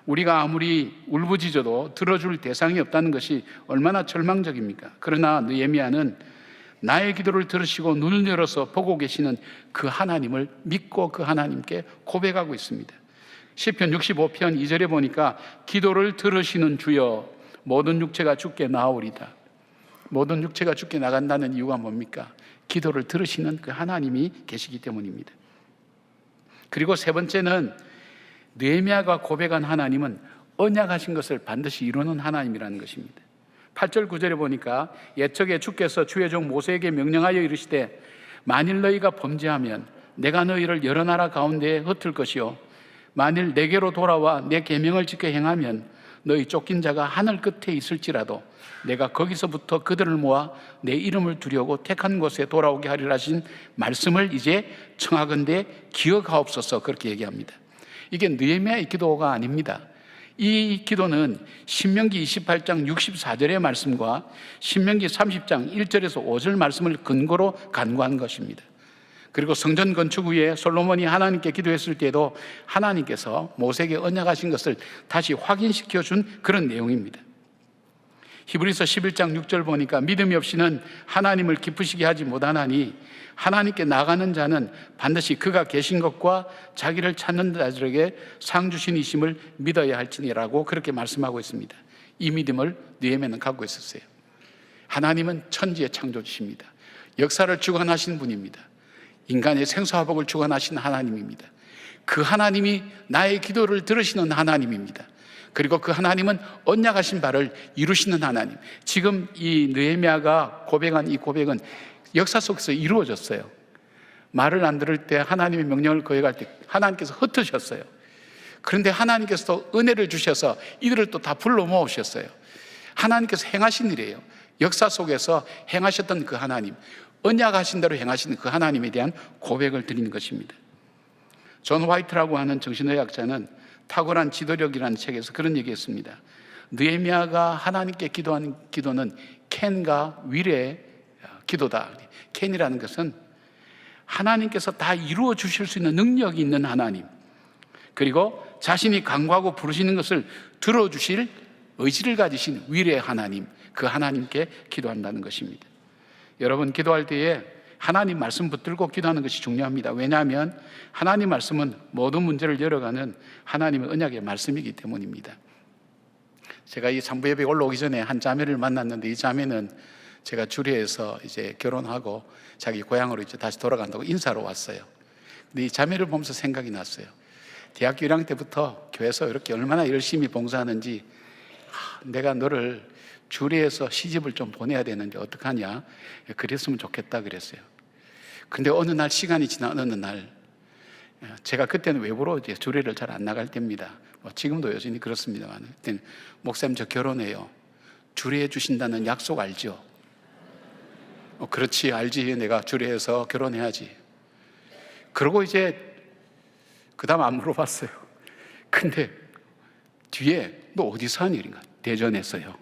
우리가 아무리 울부짖어도 들어줄 대상이 없다는 것이 얼마나 절망적입니까? 그러나 느헤미야는 나의 기도를 들으시고 눈을 열어서 보고 계시는 그 하나님을 믿고 그 하나님께 고백하고 있습니다. 시편 65편 2절에 보니까 기도를 들으시는 주여 모든 육체가 주께 나아오리다. 모든 육체가 주께 나간다는 이유가 뭡니까? 기도를 들으시는 그 하나님이 계시기 때문입니다. 그리고 세 번째는 느헤미야가 고백한 하나님은 언약하신 것을 반드시 이루는 하나님이라는 것입니다. 8절 9절에 보니까 옛적에 주께서 주의 종 모세에게 명령하여 이르시되 만일 너희가 범죄하면 내가 너희를 여러 나라 가운데에 흩을 것이요 만일 내게로 돌아와 내 계명을 지켜 행하면 너희 쫓긴 자가 하늘 끝에 있을지라도 내가 거기서부터 그들을 모아 내 이름을 두려고 택한 곳에 돌아오게 하리라 하신 말씀을 이제 청하건대 기억하옵소서. 그렇게 얘기합니다. 이게 느헤미야의 기도가 아닙니다. 이 기도는 신명기 28장 64절의 말씀과 신명기 30장 1절에서 5절 말씀을 근거로 간구한 것입니다. 그리고 성전 건축 후에 솔로몬이 하나님께 기도했을 때도 하나님께서 모세에게 언약하신 것을 다시 확인시켜 준 그런 내용입니다. 히브리서 11장 6절 보니까 믿음이 없이는 하나님을 기쁘시게 하지 못하나니 하나님께 나가는 자는 반드시 그가 계신 것과 자기를 찾는 자들에게 상 주신 이심을 믿어야 할지니라고 그렇게 말씀하고 있습니다. 이 믿음을 느헤미야는 갖고 있었어요. 하나님은 천지의 창조주십니다. 역사를 주관하시는 분입니다. 인간의 생사화복을 주관하시는 하나님입니다. 그 하나님이 나의 기도를 들으시는 하나님입니다. 그리고 그 하나님은 언약하신 바를 이루시는 하나님. 지금 이 느헤미야가 고백한 이 고백은 역사 속에서 이루어졌어요. 말을 안 들을 때 하나님의 명령을 거역할 때 하나님께서 흩으셨어요. 그런데 하나님께서 또 은혜를 주셔서 이들을 또 다 불러 모으셨어요. 하나님께서 행하신 일이에요. 역사 속에서 행하셨던 그 하나님, 언약하신 대로 행하시는 그 하나님에 대한 고백을 드리는 것입니다. 존 화이트라고 하는 정신의학자는 탁월한 지도력이라는 책에서 그런 얘기했습니다. 느헤미야가 하나님께 기도하는 기도는 캔과 윌의 기도다. 캔이라는 것은 하나님께서 다 이루어 주실 수 있는 능력이 있는 하나님, 그리고 자신이 간구하고 부르시는 것을 들어주실 의지를 가지신 윌의 하나님, 그 하나님께 기도한다는 것입니다. 여러분, 기도할 때에 하나님 말씀 붙들고 기도하는 것이 중요합니다. 왜냐하면 하나님 말씀은 모든 문제를 열어가는 하나님의 언약의 말씀이기 때문입니다. 제가 이 산부 예배 올라오기 전에 한 자매를 만났는데, 이 자매는 제가 주례에서 이제 결혼하고 자기 고향으로 이제 다시 돌아간다고 인사로 왔어요. 근데 이 자매를 보면서 생각이 났어요. 대학교 1학년 때부터 교회에서 이렇게 얼마나 열심히 봉사하는지, 내가 너를 주례에서 시집을 좀 보내야 되는데 어떡하냐, 그랬으면 좋겠다 그랬어요. 근데 어느 날, 시간이 지난 어느 날, 제가 그때는 외부로 이제 주례를 잘 안 나갈 때입니다. 지금도 여전히 그렇습니다만, 그때는 목사님 저 결혼해요. 주례해 주신다는 약속 알죠? 그렇지, 알지. 내가 주례해서 결혼해야지. 그러고 이제 그 다음 안 물어봤어요. 근데 뒤에 너 어디 사니? 이런가? 대전에서요.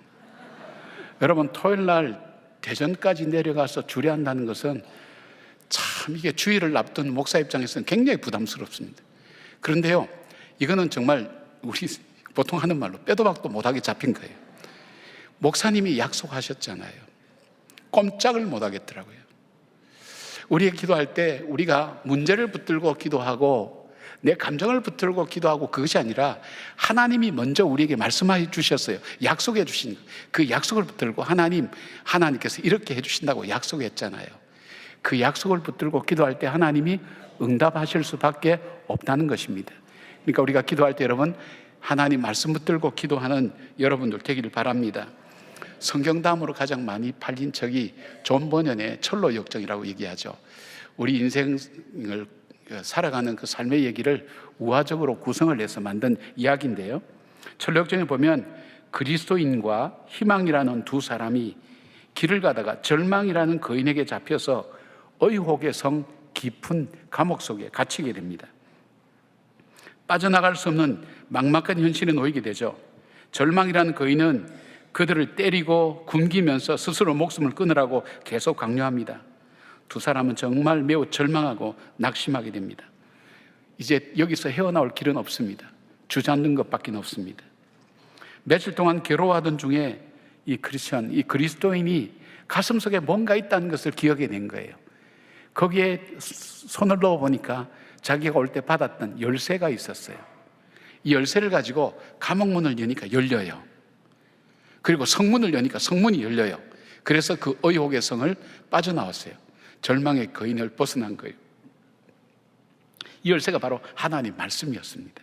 여러분, 토요일 날 대전까지 내려가서 주례한다는 것은 참 이게 주일을 앞둔 목사 입장에서는 굉장히 부담스럽습니다. 그런데요, 이거는 정말 우리 보통 하는 말로 빼도 박도 못하게 잡힌 거예요. 목사님이 약속하셨잖아요. 꼼짝을 못 하겠더라고요. 우리가 기도할 때 우리가 문제를 붙들고 기도하고 내 감정을 붙들고 기도하고, 그것이 아니라 하나님이 먼저 우리에게 말씀해 주셨어요. 약속해 주신 그 약속을 붙들고, 하나님께서 이렇게 해 주신다고 약속했잖아요. 그 약속을 붙들고 기도할 때 하나님이 응답하실 수밖에 없다는 것입니다. 그러니까 우리가 기도할 때 여러분, 하나님 말씀 붙들고 기도하는 여러분들 되기를 바랍니다. 성경 다음으로 가장 많이 팔린 책이 존 버년의 철로 역정이라고 얘기하죠. 우리 인생을 살아가는 그 삶의 얘기를 우화적으로 구성을 해서 만든 이야기인데요, 철로 역정에 보면 그리스도인과 희망이라는 두 사람이 길을 가다가 절망이라는 거인에게 잡혀서 의혹의 성 깊은 감옥 속에 갇히게 됩니다. 빠져나갈 수 없는 막막한 현실에 놓이게 되죠. 절망이라는 거인은 그들을 때리고 굶기면서 스스로 목숨을 끊으라고 계속 강요합니다. 두 사람은 정말 매우 절망하고 낙심하게 됩니다. 이제 여기서 헤어나올 길은 없습니다. 주저앉는 것밖에 없습니다. 며칠 동안 괴로워하던 중에 이 그리스도인이 가슴속에 뭔가 있다는 것을 기억해 낸 거예요. 거기에 손을 넣어 보니까 자기가 올 때 받았던 열쇠가 있었어요. 이 열쇠를 가지고 감옥문을 여니까 열려요. 그리고 성문을 여니까 성문이 열려요. 그래서 그 의혹의 성을 빠져나왔어요. 절망의 거인을 벗어난 거예요. 이 열쇠가 바로 하나님 말씀이었습니다.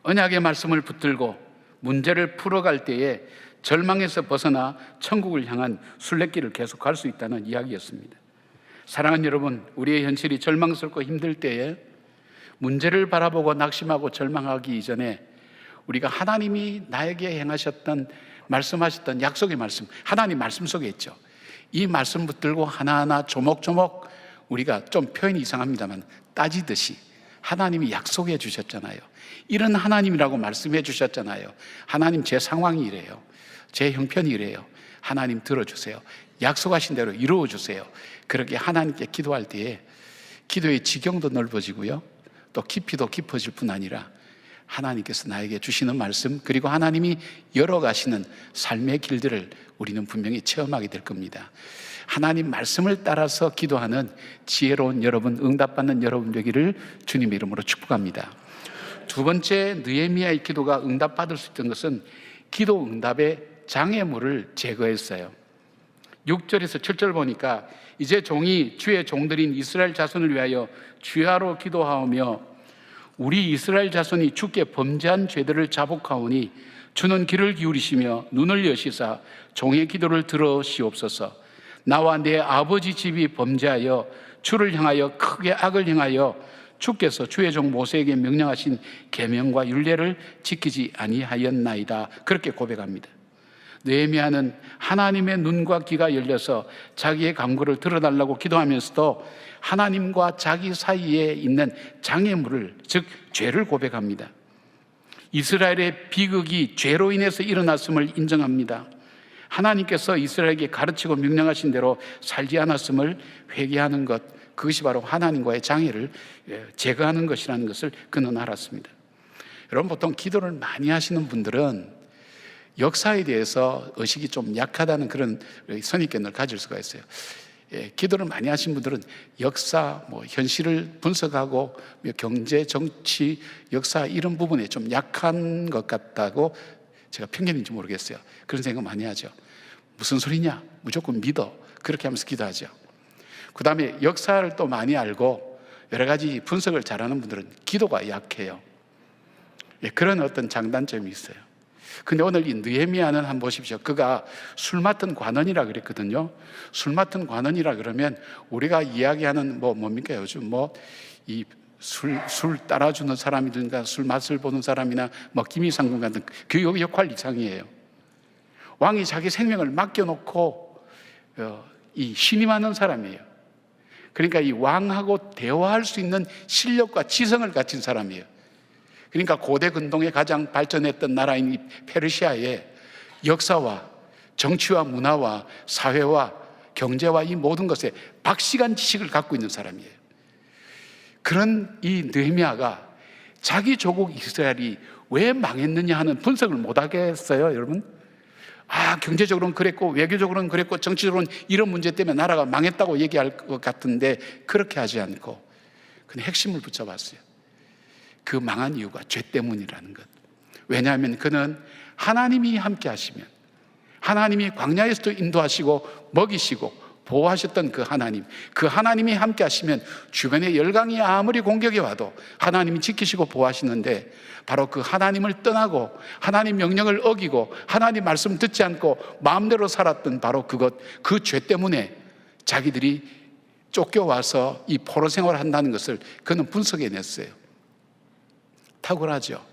언약의 말씀을 붙들고 문제를 풀어갈 때에 절망에서 벗어나 천국을 향한 순례길을 계속 갈 수 있다는 이야기였습니다. 사랑하는 여러분, 우리의 현실이 절망스럽고 힘들 때에 문제를 바라보고 낙심하고 절망하기 이전에 우리가 하나님이 나에게 행하셨던, 말씀하셨던 약속의 말씀, 하나님 말씀 속에 있죠. 이 말씀 붙들고 하나하나 조목조목 우리가 좀 표현이 이상합니다만 따지듯이 하나님이 약속해 주셨잖아요. 이런 하나님이라고 말씀해 주셨잖아요. 하나님, 제 상황이 이래요. 제 형편이 이래요. 하나님 들어주세요. 약속하신 대로 이루어 주세요. 그렇게 하나님께 기도할 때에 기도의 지경도 넓어지고요, 또 깊이도 깊어질 뿐 아니라 하나님께서 나에게 주시는 말씀, 그리고 하나님이 열어가시는 삶의 길들을 우리는 분명히 체험하게 될 겁니다. 하나님 말씀을 따라서 기도하는 지혜로운 여러분, 응답받는 여러분 되기를 주님의 이름으로 축복합니다. 두 번째, 느헤미야의 기도가 응답받을 수 있던 것은 기도 응답의 장애물을 제거했어요. 6절에서 7절 보니까 이제 종이 주의 종들인 이스라엘 자손을 위하여 주야로 기도하오며 우리 이스라엘 자손이 주께 범죄한 죄들을 자복하오니 주는 귀를 기울이시며 눈을 여시사 종의 기도를 들으시옵소서. 나와 내 아버지 집이 범죄하여 주를 향하여 크게 악을 행하여 주께서 주의 종 모세에게 명령하신 계명과 율례를 지키지 아니하였나이다. 그렇게 고백합니다. 느헤미야는 하나님의 눈과 귀가 열려서 자기의 간구를 들어달라고 기도하면서도 하나님과 자기 사이에 있는 장애물을, 즉 죄를 고백합니다. 이스라엘의 비극이 죄로 인해서 일어났음을 인정합니다. 하나님께서 이스라엘에게 가르치고 명령하신 대로 살지 않았음을 회개하는 것, 그것이 바로 하나님과의 장애를 제거하는 것이라는 것을 그는 알았습니다. 여러분, 보통 기도를 많이 하시는 분들은 역사에 대해서 의식이 좀 약하다는 그런 선입견을 가질 수가 있어요. 기도를 많이 하신 분들은 역사, 현실을 분석하고 경제, 정치, 역사 이런 부분에 좀 약한 것 같다고 제가 편견인지 모르겠어요. 그런 생각 많이 하죠. 무슨 소리냐? 무조건 믿어. 그렇게 하면서 기도하죠. 그 다음에 역사를 또 많이 알고 여러 가지 분석을 잘하는 분들은 기도가 약해요. 그런 어떤 장단점이 있어요. 근데 오늘 이 느헤미야는 한번 보십시오. 그가 술 맡은 관원이라 그랬거든요. 술 맡은 관원이라 그러면 우리가 이야기하는 뭡니까? 요즘 이 술 따라주는 사람이든가 술 맛을 보는 사람이나 기미상궁 같은 그 역할 이상이에요. 왕이 자기 생명을 맡겨놓고 이 신임하는 사람이에요. 그러니까 이 왕하고 대화할 수 있는 실력과 지성을 가진 사람이에요. 그러니까 고대 근동에 가장 발전했던 나라인 이 페르시아의 역사와 정치와 문화와 사회와 경제와 이 모든 것에 박시간 지식을 갖고 있는 사람이에요. 그런 이 느헤미야가 자기 조국 이스라엘이 왜 망했느냐 하는 분석을 못 하겠어요, 여러분? 경제적으로는 그랬고 외교적으로는 그랬고 정치적으로는 이런 문제 때문에 나라가 망했다고 얘기할 것 같은데 그렇게 하지 않고 그냥 핵심을 붙여봤어요. 그 망한 이유가 죄 때문이라는 것. 왜냐하면 그는 하나님이 함께 하시면, 하나님이 광야에서도 인도하시고 먹이시고 보호하셨던 그 하나님이 함께 하시면 주변에 열강이 아무리 공격이 와도 하나님이 지키시고 보호하시는데, 바로 그 하나님을 떠나고 하나님 명령을 어기고 하나님 말씀 듣지 않고 마음대로 살았던 바로 그 죄 때문에 자기들이 쫓겨와서 이 포로 생활을 한다는 것을 그는 분석해냈어요. 탁월하죠.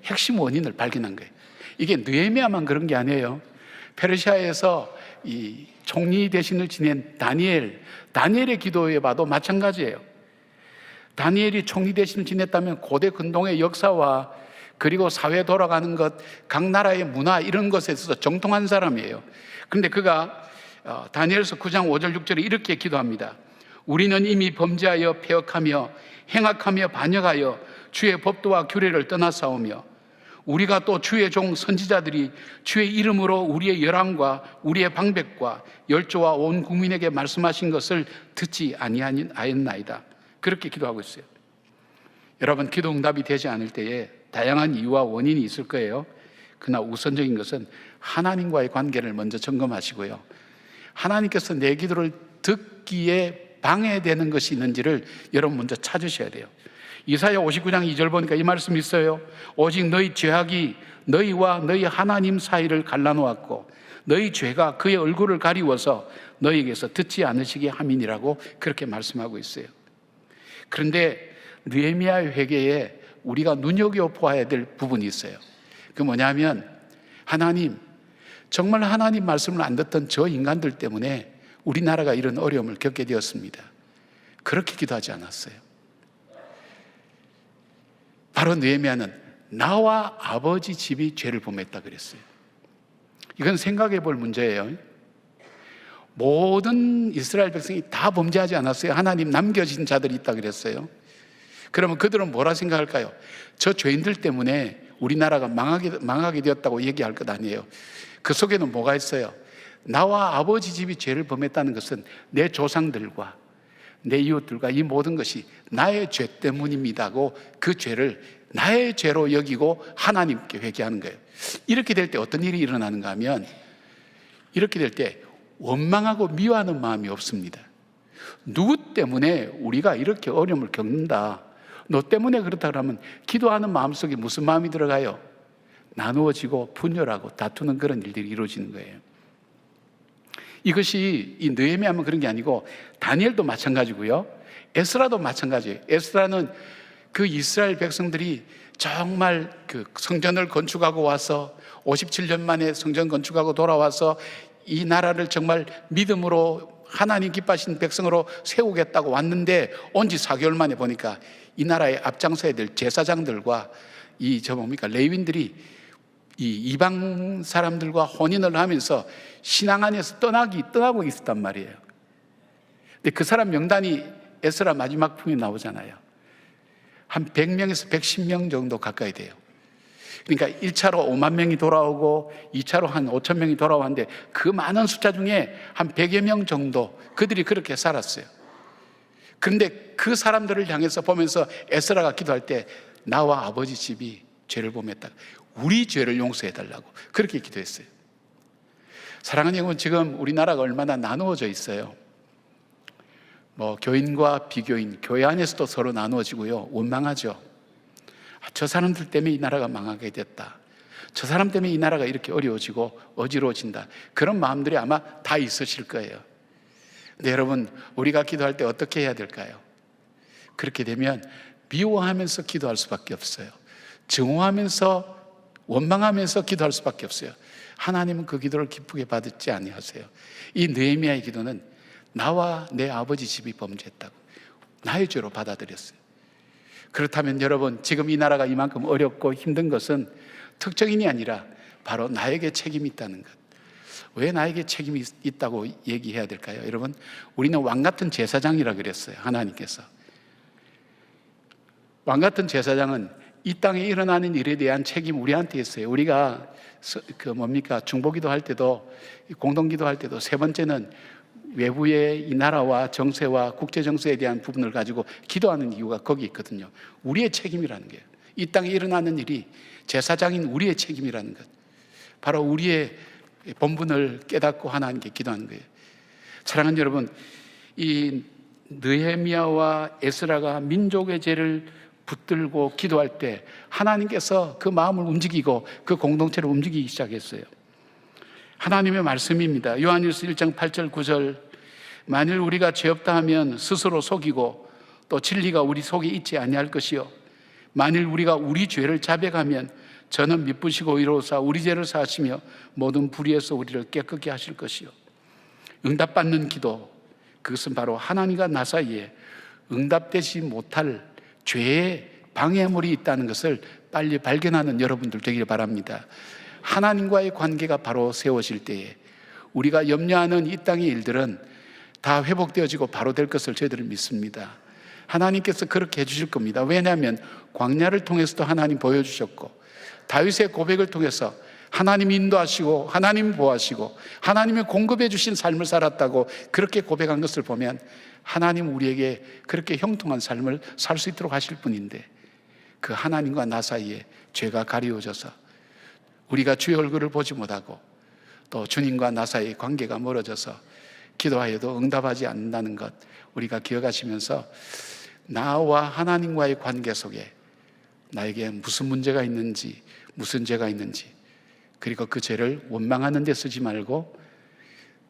핵심 원인을 발견한 거예요. 이게 느헤미야만 그런 게 아니에요. 페르시아에서 이 총리 대신을 지낸 다니엘의 기도에 봐도 마찬가지예요. 다니엘이 총리 대신을 지냈다면 고대 근동의 역사와 그리고 사회 돌아가는 것, 각 나라의 문화 이런 것에 있어서 정통한 사람이에요. 그런데 그가 다니엘서 9장 5절 6절에 이렇게 기도합니다. 우리는 이미 범죄하여 패역하며 행악하며 반역하여 주의 법도와 규례를 떠나싸우며 우리가 또 주의 종 선지자들이 주의 이름으로 우리의 열왕과 우리의 방백과 열조와 온 국민에게 말씀하신 것을 듣지 아니하였나이다. 그렇게 기도하고 있어요. 여러분, 기도 응답이 되지 않을 때에 다양한 이유와 원인이 있을 거예요. 그러나 우선적인 것은 하나님과의 관계를 먼저 점검하시고요. 하나님께서 내 기도를 듣기에 방해되는 것이 있는지를 여러분 먼저 찾으셔야 돼요. 이사야 59장 2절 보니까 이 말씀이 있어요. 오직 너희 죄악이 너희와 너희 하나님 사이를 갈라놓았고 너희 죄가 그의 얼굴을 가리워서 너희에게서 듣지 않으시게 함이니라고 그렇게 말씀하고 있어요. 그런데 느헤미야의 회개에 우리가 눈여겨보아야 될 부분이 있어요. 그 뭐냐면, 하나님, 정말 하나님 말씀을 안 듣던 저 인간들 때문에 우리나라가 이런 어려움을 겪게 되었습니다. 그렇게 기도하지 않았어요. 바로 느헤미야는 나와 아버지 집이 죄를 범했다 그랬어요. 이건 생각해 볼 문제예요. 모든 이스라엘 백성이 다 범죄하지 않았어요. 하나님 남겨진 자들이 있다 그랬어요. 그러면 그들은 뭐라 생각할까요? 저 죄인들 때문에 우리나라가 망하게 되었다고 얘기할 것 아니에요. 그 속에는 뭐가 있어요? 나와 아버지 집이 죄를 범했다는 것은 내 조상들과 내 이웃들과 이 모든 것이 나의 죄 때문입니다고 그 죄를 나의 죄로 여기고 하나님께 회개하는 거예요. 이렇게 될 때 어떤 일이 일어나는가 하면, 이렇게 될 때 원망하고 미워하는 마음이 없습니다. 누구 때문에 우리가 이렇게 어려움을 겪는다, 너 때문에 그렇다 그러면 기도하는 마음속에 무슨 마음이 들어가요? 나누어지고 분열하고 다투는 그런 일들이 이루어지는 거예요. 이것이 이 느헤미야만 그런 게 아니고 다니엘도 마찬가지고요. 에스라도 마찬가지예요. 에스라는 그 이스라엘 백성들이 정말 그 성전을 건축하고 와서 57년 만에 성전 건축하고 돌아와서 이 나라를 정말 믿음으로 하나님 기뻐하시는 백성으로 세우겠다고 왔는데 온 지 4개월 만에 보니까 이 나라의 앞장서야 될 제사장들과 레위인들이 이 이방 사람들과 혼인을 하면서 신앙 안에서 떠나고 있었단 말이에요. 근데 그 사람 명단이 에스라 마지막 품에 나오잖아요. 한 100명에서 110명 정도 가까이 돼요. 그러니까 1차로 5만 명이 돌아오고 2차로 한 5천 명이 돌아왔는데 그 많은 숫자 중에 한 100여 명 정도 그들이 그렇게 살았어요. 그런데 그 사람들을 향해서 보면서 에스라가 기도할 때 나와 아버지 집이 죄를 범했다. 우리 죄를 용서해달라고 그렇게 기도했어요. 사랑하는 여러분, 지금 우리나라가 얼마나 나누어져 있어요. 교인과 비교인, 교회 안에서도 서로 나누어지고요. 원망하죠. 저 사람들 때문에 이 나라가 망하게 됐다. 저 사람 때문에 이 나라가 이렇게 어려워지고 어지러워진다. 그런 마음들이 아마 다 있으실 거예요. 근데 여러분, 우리가 기도할 때 어떻게 해야 될까요? 그렇게 되면 미워하면서 기도할 수밖에 없어요. 증오하면서 원망하면서 기도할 수밖에 없어요. 하나님은 그 기도를 기쁘게 받지 아니하세요. 이 느헤미야의 기도는 나와 내 아버지 집이 범죄했다고 나의 죄로 받아들였어요. 그렇다면 여러분, 지금 이 나라가 이만큼 어렵고 힘든 것은 특정인이 아니라 바로 나에게 책임이 있다는 것. 왜 나에게 책임이 있다고 얘기해야 될까요? 여러분, 우리는 왕같은 제사장이라 그랬어요. 하나님께서. 왕같은 제사장은 이 땅에 일어나는 일에 대한 책임 우리한테 있어요. 우리가 중보기도 할 때도, 공동기도 할 때도 세 번째는 외부의 이 나라와 정세와 국제 정세에 대한 부분을 가지고 기도하는 이유가 거기 있거든요. 우리의 책임이라는 거예요. 이 땅에 일어나는 일이 제사장인 우리의 책임이라는 것. 바로 우리의 본분을 깨닫고 하나님께 기도하는 거예요. 사랑하는 여러분, 이 느헤미야와 에스라가 민족의 죄를 붙들고 기도할 때 하나님께서 그 마음을 움직이고 그 공동체를 움직이기 시작했어요. 하나님의 말씀입니다. 요한일서 1장 8절 9절, 만일 우리가 죄 없다 하면 스스로 속이고 또 진리가 우리 속에 있지 아니할 것이요, 만일 우리가 우리 죄를 자백하면 저는 미쁘시고 의로우사 우리 죄를 사하시며 모든 불의에서 우리를 깨끗게 하실 것이요. 응답받는 기도, 그것은 바로 하나님과 나 사이에 응답되지 못할 죄의 방해물이 있다는 것을 빨리 발견하는 여러분들 되기를 바랍니다. 하나님과의 관계가 바로 세워질 때에 우리가 염려하는 이 땅의 일들은 다 회복되어지고 바로 될 것을 저희들은 믿습니다. 하나님께서 그렇게 해주실 겁니다. 왜냐하면 광야를 통해서도 하나님 보여주셨고, 다윗의 고백을 통해서 하나님 인도하시고 하나님 보호하시고 하나님이 공급해 주신 삶을 살았다고 그렇게 고백한 것을 보면 하나님 우리에게 그렇게 형통한 삶을 살 수 있도록 하실 분인데, 그 하나님과 나 사이에 죄가 가리워져서 우리가 주의 얼굴을 보지 못하고 또 주님과 나 사이의 관계가 멀어져서 기도하여도 응답하지 않는다는 것 우리가 기억하시면서, 나와 하나님과의 관계 속에 나에게 무슨 문제가 있는지, 무슨 죄가 있는지, 그리고 그 죄를 원망하는 데 쓰지 말고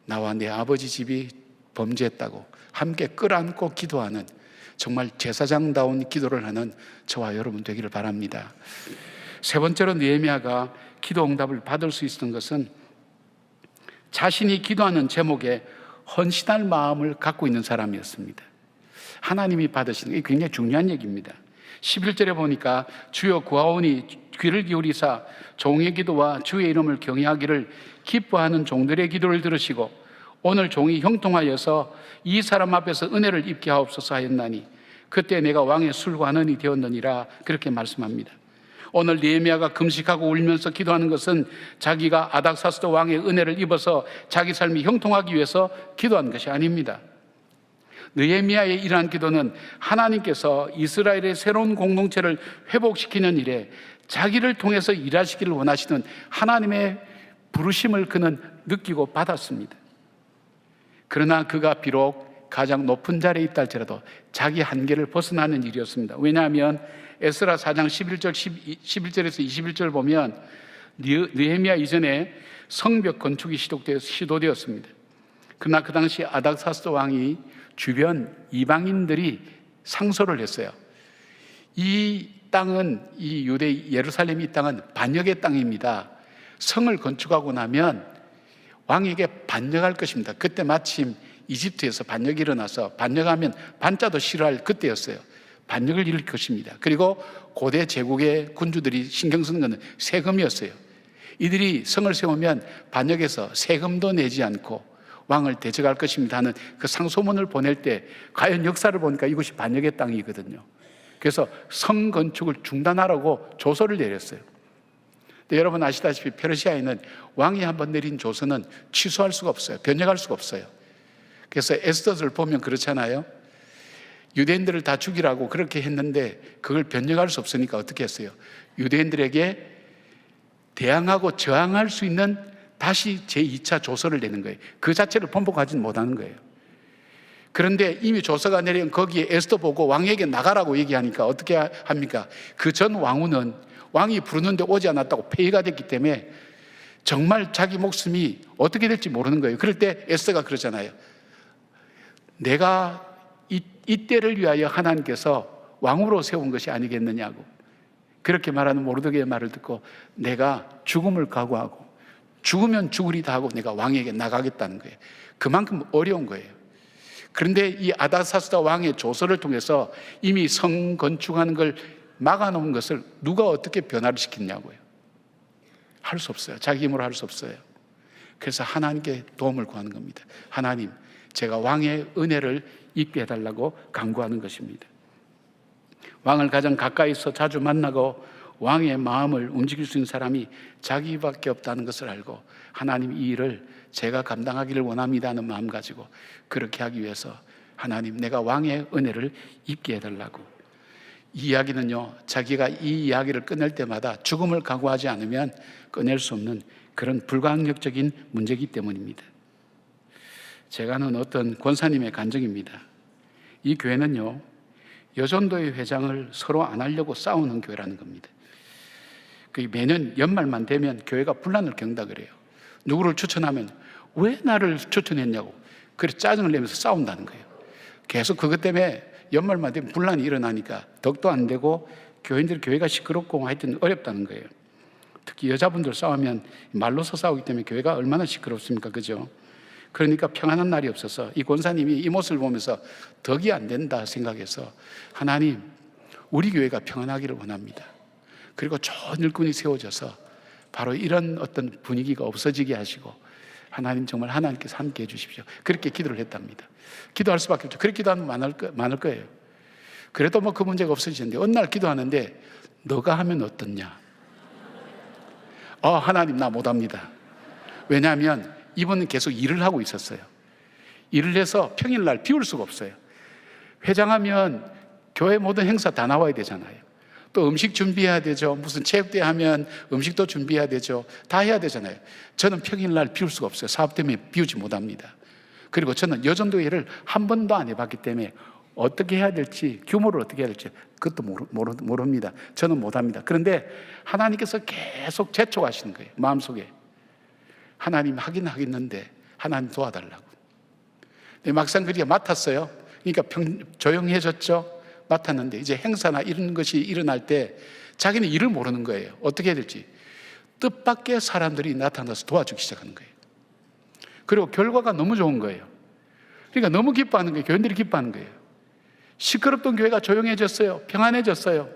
나와 내 아버지 집이 범죄했다고 함께 끌어안고 기도하는 정말 제사장다운 기도를 하는 저와 여러분 되기를 바랍니다. 세 번째로 느헤미야가 기도 응답을 받을 수 있었던 것은 자신이 기도하는 제목에 헌신할 마음을 갖고 있는 사람이었습니다. 하나님이 받으시는 게 굉장히 중요한 얘기입니다. 11절에 보니까 주여 구하오니 귀를 기울이사 종의 기도와 주의 이름을 경외하기를 기뻐하는 종들의 기도를 들으시고 오늘 종이 형통하여서 이 사람 앞에서 은혜를 입게 하옵소서 하였나니 그때 내가 왕의 술과 한원이 되었느니라, 그렇게 말씀합니다. 오늘 느헤미야가 금식하고 울면서 기도하는 것은 자기가 아닥사스도 왕의 은혜를 입어서 자기 삶이 형통하기 위해서 기도한 것이 아닙니다. 느헤미야의 이러한 기도는 하나님께서 이스라엘의 새로운 공동체를 회복시키는 일에 자기를 통해서 일하시기를 원하시는 하나님의 부르심을 그는 느끼고 받았습니다. 그러나 그가 비록 가장 높은 자리에 있다 할지라도 자기 한계를 벗어나는 일이었습니다. 왜냐하면 에스라 4장 11절에서 21절 보면 느헤미야 이전에 성벽 건축이 시도되었습니다. 그러나 그 당시 아닥사스도 왕이 주변 이방인들이 상소를 했어요. 이 땅은, 이 유대 예루살렘 이 땅은 반역의 땅입니다. 성을 건축하고 나면 왕에게 반역할 것입니다. 그때 마침 이집트에서 반역이 일어나서 반역하면 반자도 싫어할 그때였어요. 반역을 일으킬 것입니다. 그리고 고대 제국의 군주들이 신경 쓰는 것은 세금이었어요. 이들이 성을 세우면 반역해서 세금도 내지 않고 왕을 대적할 것입니다 하는 그 상소문을 보낼 때 과연 역사를 보니까 이곳이 반역의 땅이거든요. 그래서 성 건축을 중단하라고 조서를 내렸어요. 근데 여러분 아시다시피 페르시아에는 왕이 한번 내린 조서는 취소할 수가 없어요. 변경할 수가 없어요. 그래서 에스더를 보면 그렇잖아요. 유대인들을 다 죽이라고 그렇게 했는데 그걸 변경할 수 없으니까 어떻게 했어요? 유대인들에게 대항하고 저항할 수 있는 다시 제2차 조서를 내는 거예요. 그 자체를 번복하지는 못하는 거예요. 그런데 이미 조서가 내린 거기에 에스더 보고 왕에게 나가라고 얘기하니까 어떻게 합니까? 그 전 왕후는 왕이 부르는데 오지 않았다고 폐위가 됐기 때문에 정말 자기 목숨이 어떻게 될지 모르는 거예요. 그럴 때 에스더가 그러잖아요. 내가 이때를 위하여 하나님께서 왕으로 세운 것이 아니겠느냐고. 그렇게 말하는 모르드게의 말을 듣고 내가 죽음을 각오하고 죽으면 죽으리다 하고 내가 왕에게 나가겠다는 거예요. 그만큼 어려운 거예요. 그런데 이 아다사스다 왕의 조서를 통해서 이미 성 건축하는 걸 막아놓은 것을 누가 어떻게 변화를 시켰냐고요. 할 수 없어요. 자기 힘으로 할 수 없어요. 그래서 하나님께 도움을 구하는 겁니다. 하나님, 제가 왕의 은혜를 입게 해달라고 간구하는 것입니다. 왕을 가장 가까이서 자주 만나고 왕의 마음을 움직일 수 있는 사람이 자기밖에 없다는 것을 알고 하나님 이 일을 제가 감당하기를 원합니다 하는 마음 가지고 그렇게 하기 위해서 하나님 내가 왕의 은혜를 입게 해달라고. 이 이야기는요, 자기가 이 이야기를 끝낼 때마다 죽음을 각오하지 않으면 꺼낼 수 없는 그런 불가항력적인 문제이기 때문입니다. 제가 아는 어떤 권사님의 간증입니다. 이 교회는요, 여전도의 회장을 서로 안 하려고 싸우는 교회라는 겁니다. 매년 연말만 되면 교회가 분란을 겪는다 그래요. 누구를 추천하면 왜 나를 추천했냐고 그래서 짜증을 내면서 싸운다는 거예요. 계속 그것 때문에 연말만 되면 분란이 일어나니까 덕도 안 되고 교회가 시끄럽고 하여튼 어렵다는 거예요. 특히 여자분들 싸우면 말로서 싸우기 때문에 교회가 얼마나 시끄럽습니까? 그죠? 그러니까 평안한 날이 없어서 이 권사님이 이 모습을 보면서 덕이 안 된다 생각해서 하나님, 우리 교회가 평안하기를 원합니다. 그리고 좋은 일꾼이 세워져서 바로 이런 어떤 분위기가 없어지게 하시고 하나님 정말 하나님께서 함께 해주십시오. 그렇게 기도를 했답니다. 기도할 수밖에 없죠. 그렇게 기도하면 많을 거예요. 그래도 뭐 그 문제가 없어지는데 어느 날 기도하는데 너가 하면 어떻냐? 하나님 나 못합니다. 왜냐하면 이분은 계속 일을 하고 있었어요. 일을 해서 평일날 비울 수가 없어요. 회장하면 교회 모든 행사 다 나와야 되잖아요. 또 음식 준비해야 되죠. 무슨 체육대회 하면 음식도 준비해야 되죠. 다 해야 되잖아요. 저는 평일날 비울 수가 없어요. 사업 때문에 비우지 못합니다. 그리고 저는 여전도회를 한 번도 안 해봤기 때문에 어떻게 해야 될지, 규모를 어떻게 해야 될지 그것도 모릅니다. 저는 못합니다. 그런데 하나님께서 계속 재촉하시는 거예요. 마음속에. 하나님 하긴 하겠는데 하나님 도와달라고. 막상 그렇게 맡았어요. 그러니까 조용해졌죠. 맡았는데 이제 행사나 이런 것이 일어날 때 자기는 일을 모르는 거예요. 어떻게 해야 될지. 뜻밖의 사람들이 나타나서 도와주기 시작하는 거예요. 그리고 결과가 너무 좋은 거예요. 그러니까 너무 기뻐하는 거예요. 교인들이 기뻐하는 거예요. 시끄럽던 교회가 조용해졌어요. 평안해졌어요.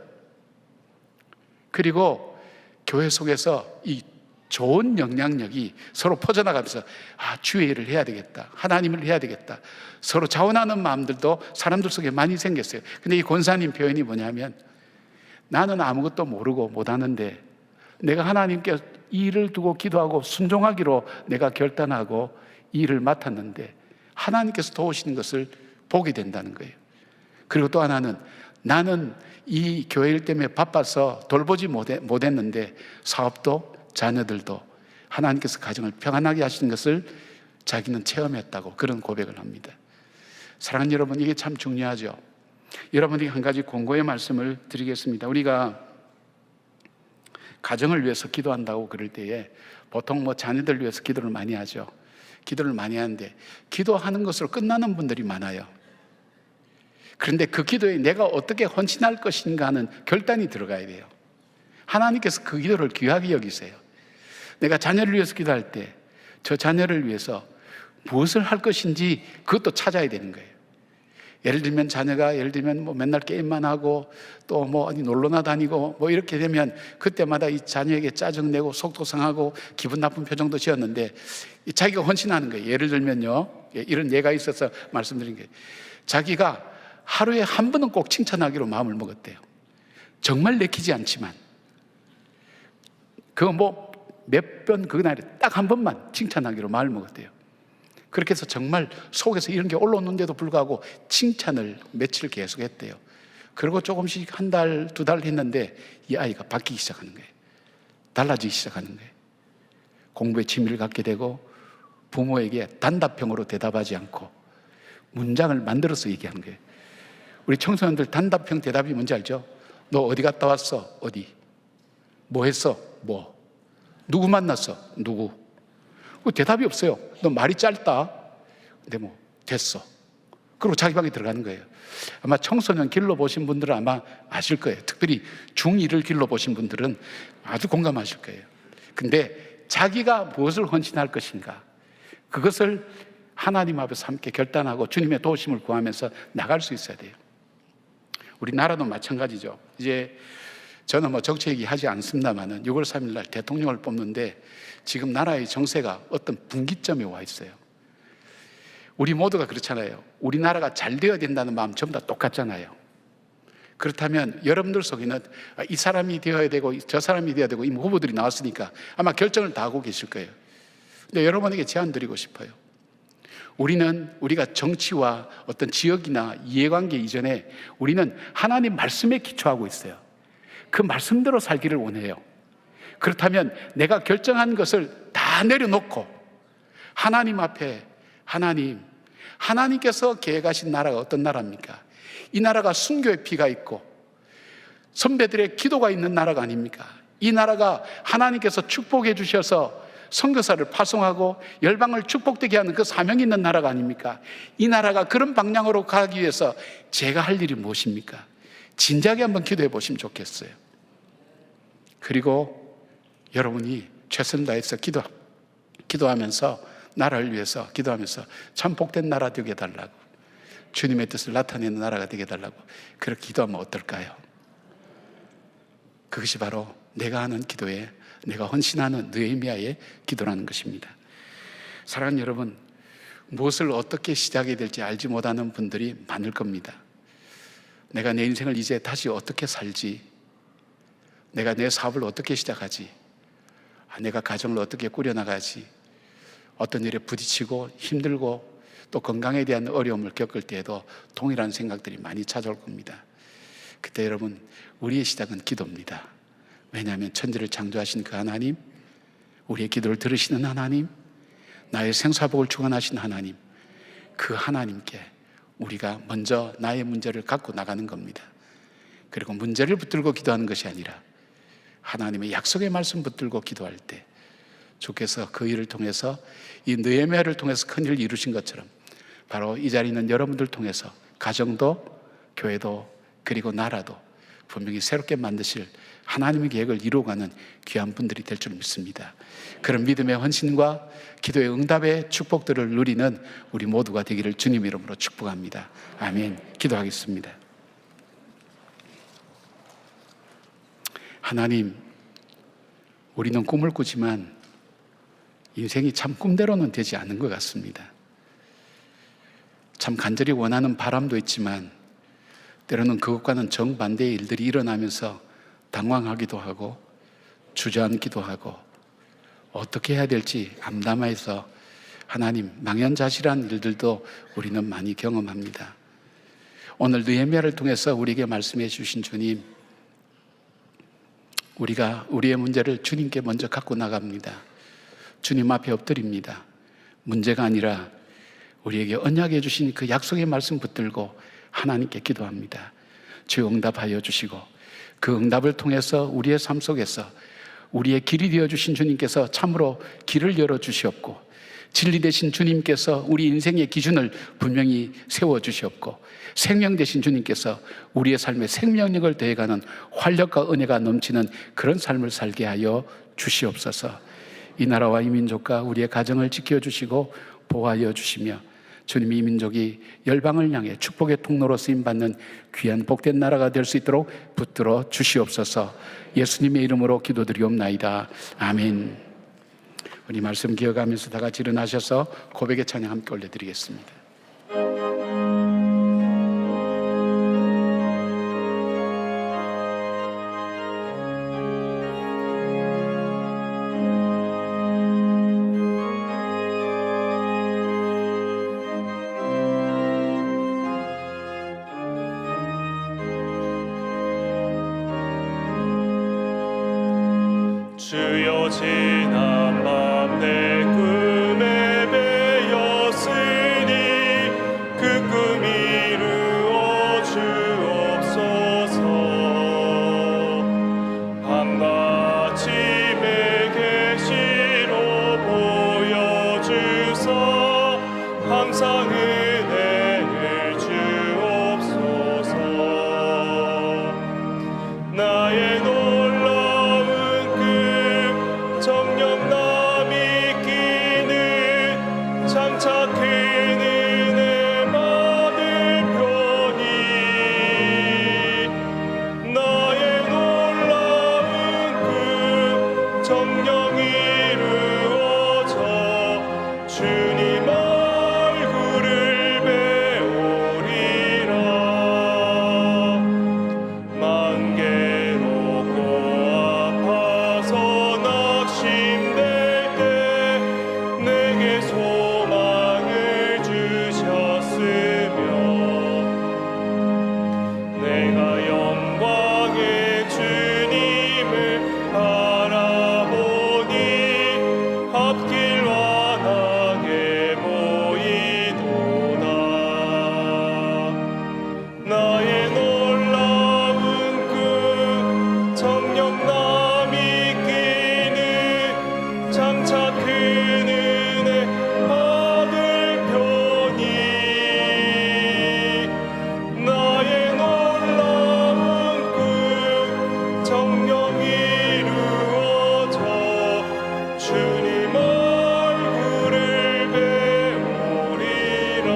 그리고 교회 속에서 이 좋은 영향력이 서로 퍼져나가면서 주의 일을 해야 되겠다. 하나님을 해야 되겠다. 서로 자원하는 마음들도 사람들 속에 많이 생겼어요. 근데 이 권사님 표현이 뭐냐면 나는 아무것도 모르고 못하는데 내가 하나님께 이 일을 두고 기도하고 순종하기로 내가 결단하고 이 일을 맡았는데 하나님께서 도우시는 것을 보게 된다는 거예요. 그리고 또 하나는 나는 이 교회 일 때문에 바빠서 돌보지 못했는데 사업도 자녀들도 하나님께서 가정을 평안하게 하시는 것을 자기는 체험했다고 그런 고백을 합니다. 사랑하는 여러분, 이게 참 중요하죠. 여러분에게 한 가지 권고의 말씀을 드리겠습니다. 우리가 가정을 위해서 기도한다고 그럴 때에 보통 자녀들 위해서 기도를 많이 하죠. 기도를 많이 하는데 기도하는 것으로 끝나는 분들이 많아요. 그런데 그 기도에 내가 어떻게 헌신할 것인가 하는 결단이 들어가야 돼요. 하나님께서 그 기도를 귀하게 여기세요. 내가 자녀를 위해서 기도할 때 저 자녀를 위해서 무엇을 할 것인지 그것도 찾아야 되는 거예요. 예를 들면 자녀가 뭐 맨날 게임만 하고 또 뭐 어디 놀러나 다니고 뭐 이렇게 되면 그때마다 이 자녀에게 짜증내고 속도 상하고 기분 나쁜 표정도 지었는데 자기가 헌신하는 거예요. 예를 들면요, 이런 예가 있어서 말씀드린 거예요. 자기가 하루에 한 번은 꼭 칭찬하기로 마음을 먹었대요. 정말 내키지 않지만 그 뭐 몇 번 그날에 딱 한 번만 칭찬하기로 마음을 먹었대요. 그렇게 해서 정말 속에서 이런 게 올라오는데도 불구하고 칭찬을 며칠 계속 했대요. 그리고 조금씩 한 달, 두 달 했는데 이 아이가 바뀌기 시작하는 거예요. 달라지기 시작하는 거예요. 공부에 취미를 갖게 되고 부모에게 단답형으로 대답하지 않고 문장을 만들어서 얘기하는 거예요. 우리 청소년들 단답형 대답이 뭔지 알죠? 너 어디 갔다 왔어? 어디? 뭐 했어? 뭐? 누구 만났어? 누구? 대답이 없어요. 너 말이 짧다. 근데 뭐 됐어. 그리고 자기 방에 들어가는 거예요. 아마 청소년 길러보신 분들은 아마 아실 거예요. 특별히 중2를 길러보신 분들은 아주 공감하실 거예요. 근데 자기가 무엇을 헌신할 것인가, 그것을 하나님 앞에서 함께 결단하고 주님의 도우심을 구하면서 나갈 수 있어야 돼요. 우리나라도 마찬가지죠. 이제 저는 뭐 정치 얘기하지 않습니다만은 6월 3일 날 대통령을 뽑는데 지금 나라의 정세가 어떤 분기점에 와 있어요. 우리 모두가 그렇잖아요. 우리나라가 잘 되어야 된다는 마음 전부 다 똑같잖아요. 그렇다면 여러분들 속에는 이 사람이 되어야 되고 저 사람이 되어야 되고 이 후보들이 나왔으니까 아마 결정을 다 하고 계실 거예요. 근데 여러분에게 제안 드리고 싶어요. 우리가 정치와 어떤 지역이나 이해관계 이전에 우리는 하나님 말씀에 기초하고 있어요. 그 말씀대로 살기를 원해요. 그렇다면 내가 결정한 것을 다 내려놓고 하나님 앞에 하나님께서 계획하신 나라가 어떤 나라입니까? 이 나라가 순교의 피가 있고 선배들의 기도가 있는 나라가 아닙니까? 이 나라가 하나님께서 축복해 주셔서 선교사를 파송하고 열방을 축복되게 하는 그 사명이 있는 나라가 아닙니까? 이 나라가 그런 방향으로 가기 위해서 제가 할 일이 무엇입니까? 진지하게 한번 기도해 보시면 좋겠어요. 그리고 여러분이 최선을 다해서 기도하면서 나라를 위해서 기도하면서 참 복된 나라 되게 해달라고, 주님의 뜻을 나타내는 나라가 되게 해달라고 그렇게 기도하면 어떨까요? 그것이 바로 내가 하는 기도에, 내가 헌신하는 느헤미야의 기도라는 것입니다. 사랑하는 여러분, 무엇을 어떻게 시작해야 될지 알지 못하는 분들이 많을 겁니다. 내가 내 인생을 이제 다시 어떻게 살지? 내가 내 사업을 어떻게 시작하지? 내가 가정을 어떻게 꾸려나가지? 어떤 일에 부딪히고 힘들고 또 건강에 대한 어려움을 겪을 때에도 동일한 생각들이 많이 찾아올 겁니다. 그때 여러분, 우리의 시작은 기도입니다. 왜냐하면 천지를 창조하신 그 하나님, 우리의 기도를 들으시는 하나님, 나의 생사복을 주관하신 하나님, 그 하나님께 우리가 먼저 나의 문제를 갖고 나가는 겁니다. 그리고 문제를 붙들고 기도하는 것이 아니라 하나님의 약속의 말씀 붙들고 기도할 때 주께서 그 일을 통해서 이 느헤미야를 통해서 큰 일을 이루신 것처럼 바로 이 자리에 있는 여러분들 통해서 가정도 교회도 그리고 나라도 분명히 새롭게 만드실 하나님의 계획을 이루어가는 귀한 분들이 될 줄 믿습니다. 그런 믿음의 헌신과 기도의 응답의 축복들을 누리는 우리 모두가 되기를 주님 이름으로 축복합니다. 아멘. 기도하겠습니다. 하나님, 우리는 꿈을 꾸지만 인생이 참 꿈대로는 되지 않는 것 같습니다. 참 간절히 원하는 바람도 있지만 때로는 그것과는 정반대의 일들이 일어나면서 당황하기도 하고 주저앉기도 하고 어떻게 해야 될지 암담해서 하나님 망연자실한 일들도 우리는 많이 경험합니다. 오늘 느헤미야를 통해서 우리에게 말씀해 주신 주님, 우리가 우리의 문제를 주님께 먼저 갖고 나갑니다. 주님 앞에 엎드립니다. 문제가 아니라 우리에게 언약해 주신 그 약속의 말씀 붙들고 하나님께 기도합니다. 주여 응답하여 주시고 그 응답을 통해서 우리의 삶 속에서 우리의 길이 되어주신 주님께서 참으로 길을 열어주시옵고 진리 되신 주님께서 우리 인생의 기준을 분명히 세워주시옵고 생명 되신 주님께서 우리의 삶에 생명력을 더해가는 활력과 은혜가 넘치는 그런 삶을 살게 하여 주시옵소서. 이 나라와 이 민족과 우리의 가정을 지켜주시고 보호하여 주시며 주님이 이 민족이 열방을 향해 축복의 통로로 쓰임받는 귀한 복된 나라가 될 수 있도록 붙들어 주시옵소서. 예수님의 이름으로 기도드리옵나이다. 아멘. 우리 말씀 기억하면서 다 같이 일어나셔서 고백의 찬양 함께 올려드리겠습니다. 주여 지난 밤 내 꿈에 매였으니 그 꿈 이루어 주옵소서. 밤같이 계시로 보여주사 항상 은혜를 주옵소서. 나의 놀라운 정령남이 끼는 장차 큰 은혜 받을 편이 나의 놀라운 정령이 이루어져 주님 얼굴을 배우리라. 만개롭고 아파서 낙심될 때 내게 소망을 주셨으며 내가 영광의 주님을 바라보니 앞길 환하게 보이도다. 나의 놀라운 꿈 정령남이 끼는 장차 큰 은혜 받을 편이 나의 놀라운 꿈 정령이 이루어져 주님 얼굴을 배우리라.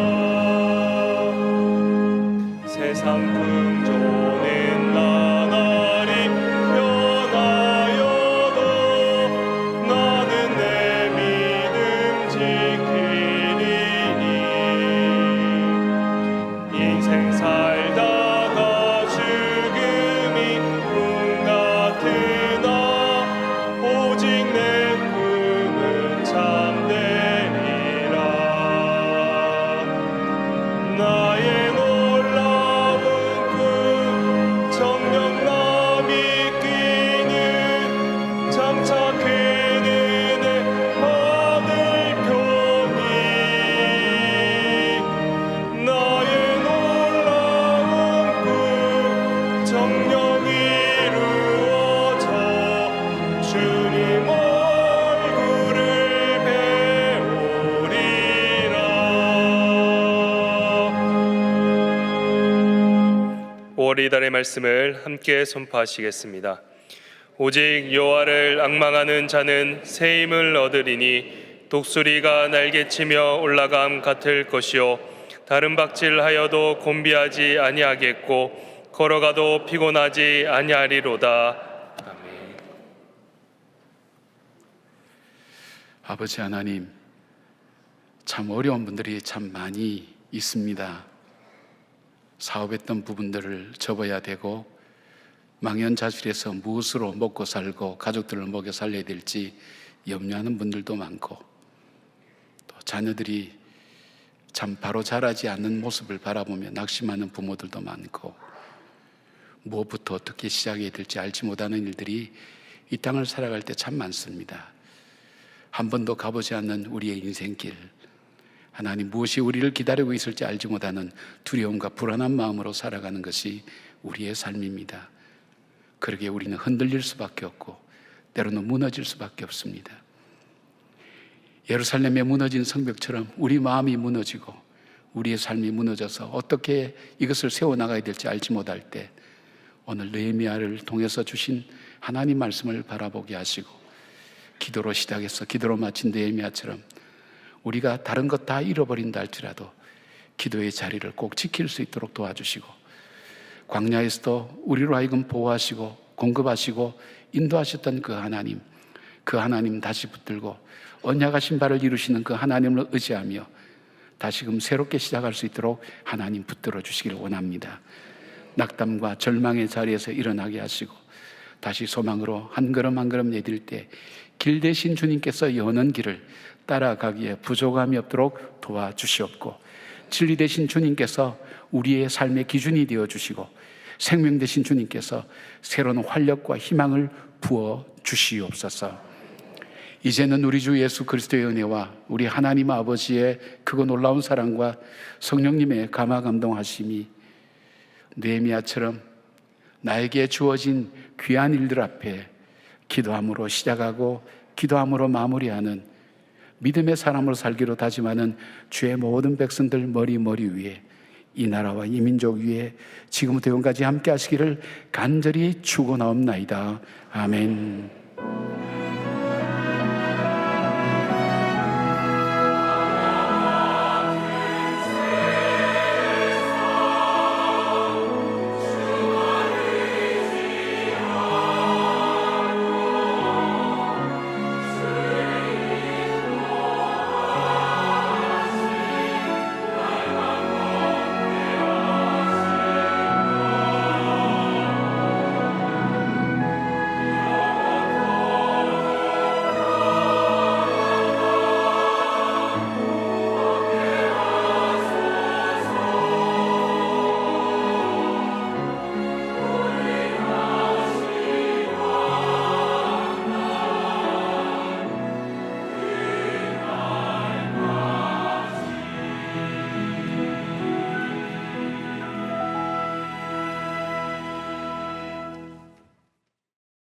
세상 풍조는 나날이 변하여도 나는 내 믿음 지키리니. 인생 살다가 죽음이 꿈 같으나 오직 내 꿈은 참되리라. 나의 놀라운 꿈 정령남이 끼는 장차 큰 은혜 받을 편이 나의 놀라운 꿈 정령이 이루어져 주님 얼굴을 배우리라. 오리달의 말씀을 함께 선포하시겠습니다. 오직 여호와를 앙망하는 자는 새 힘을 얻으리니 독수리가 날개치며 올라감 같을 것이요 다른 박질하여도 곤비하지 아니하겠고 걸어가도 피곤하지 아니하리로다. 아멘. 아버지 하나님, 참 어려운 분들이 참 많이 있습니다. 사업했던 부분들을 접어야 되고 망연자실해서 무엇으로 먹고 살고 가족들을 먹여 살려야 될지 염려하는 분들도 많고, 또 자녀들이 참 바로 자라지 않는 모습을 바라보며 낙심하는 부모들도 많고, 무엇부터 어떻게 시작해야 될지 알지 못하는 일들이 이 땅을 살아갈 때 참 많습니다. 한 번도 가보지 않는 우리의 인생길, 하나님 무엇이 우리를 기다리고 있을지 알지 못하는 두려움과 불안한 마음으로 살아가는 것이 우리의 삶입니다. 그러기에 우리는 흔들릴 수밖에 없고 때로는 무너질 수밖에 없습니다. 예루살렘에 무너진 성벽처럼 우리 마음이 무너지고 우리의 삶이 무너져서 어떻게 이것을 세워나가야 될지 알지 못할 때 오늘 느헤미야를 통해서 주신 하나님 말씀을 바라보게 하시고 기도로 시작해서 기도로 마친 느헤미야처럼 우리가 다른 것 다 잃어버린다 할지라도 기도의 자리를 꼭 지킬 수 있도록 도와주시고, 광야에서도 우리로 하여금 보호하시고 공급하시고 인도하셨던 그 하나님 다시 붙들고 언약하신 바를 이루시는 그 하나님을 의지하며 다시금 새롭게 시작할 수 있도록 하나님 붙들어 주시기를 원합니다. 낙담과 절망의 자리에서 일어나게 하시고 다시 소망으로 한 걸음 한 걸음 내딜 때 길 대신 주님께서 여는 길을 따라가기에 부족함이 없도록 도와주시옵고, 진리 대신 주님께서 우리의 삶의 기준이 되어주시고, 생명 대신 주님께서 새로운 활력과 희망을 부어 주시옵소서. 이제는 우리 주 예수 그리스도의 은혜와 우리 하나님 아버지의 크고 놀라운 사랑과 성령님의 감화 감동하심이 느헤미야처럼 나에게 주어진 귀한 일들 앞에 기도함으로 시작하고 기도함으로 마무리하는 믿음의 사람으로 살기로 다짐하는 주의 모든 백성들 머리 위에, 이 나라와 이 민족 위에 지금부터 영까지 함께 하시기를 간절히 축원하옵나이다. 아멘.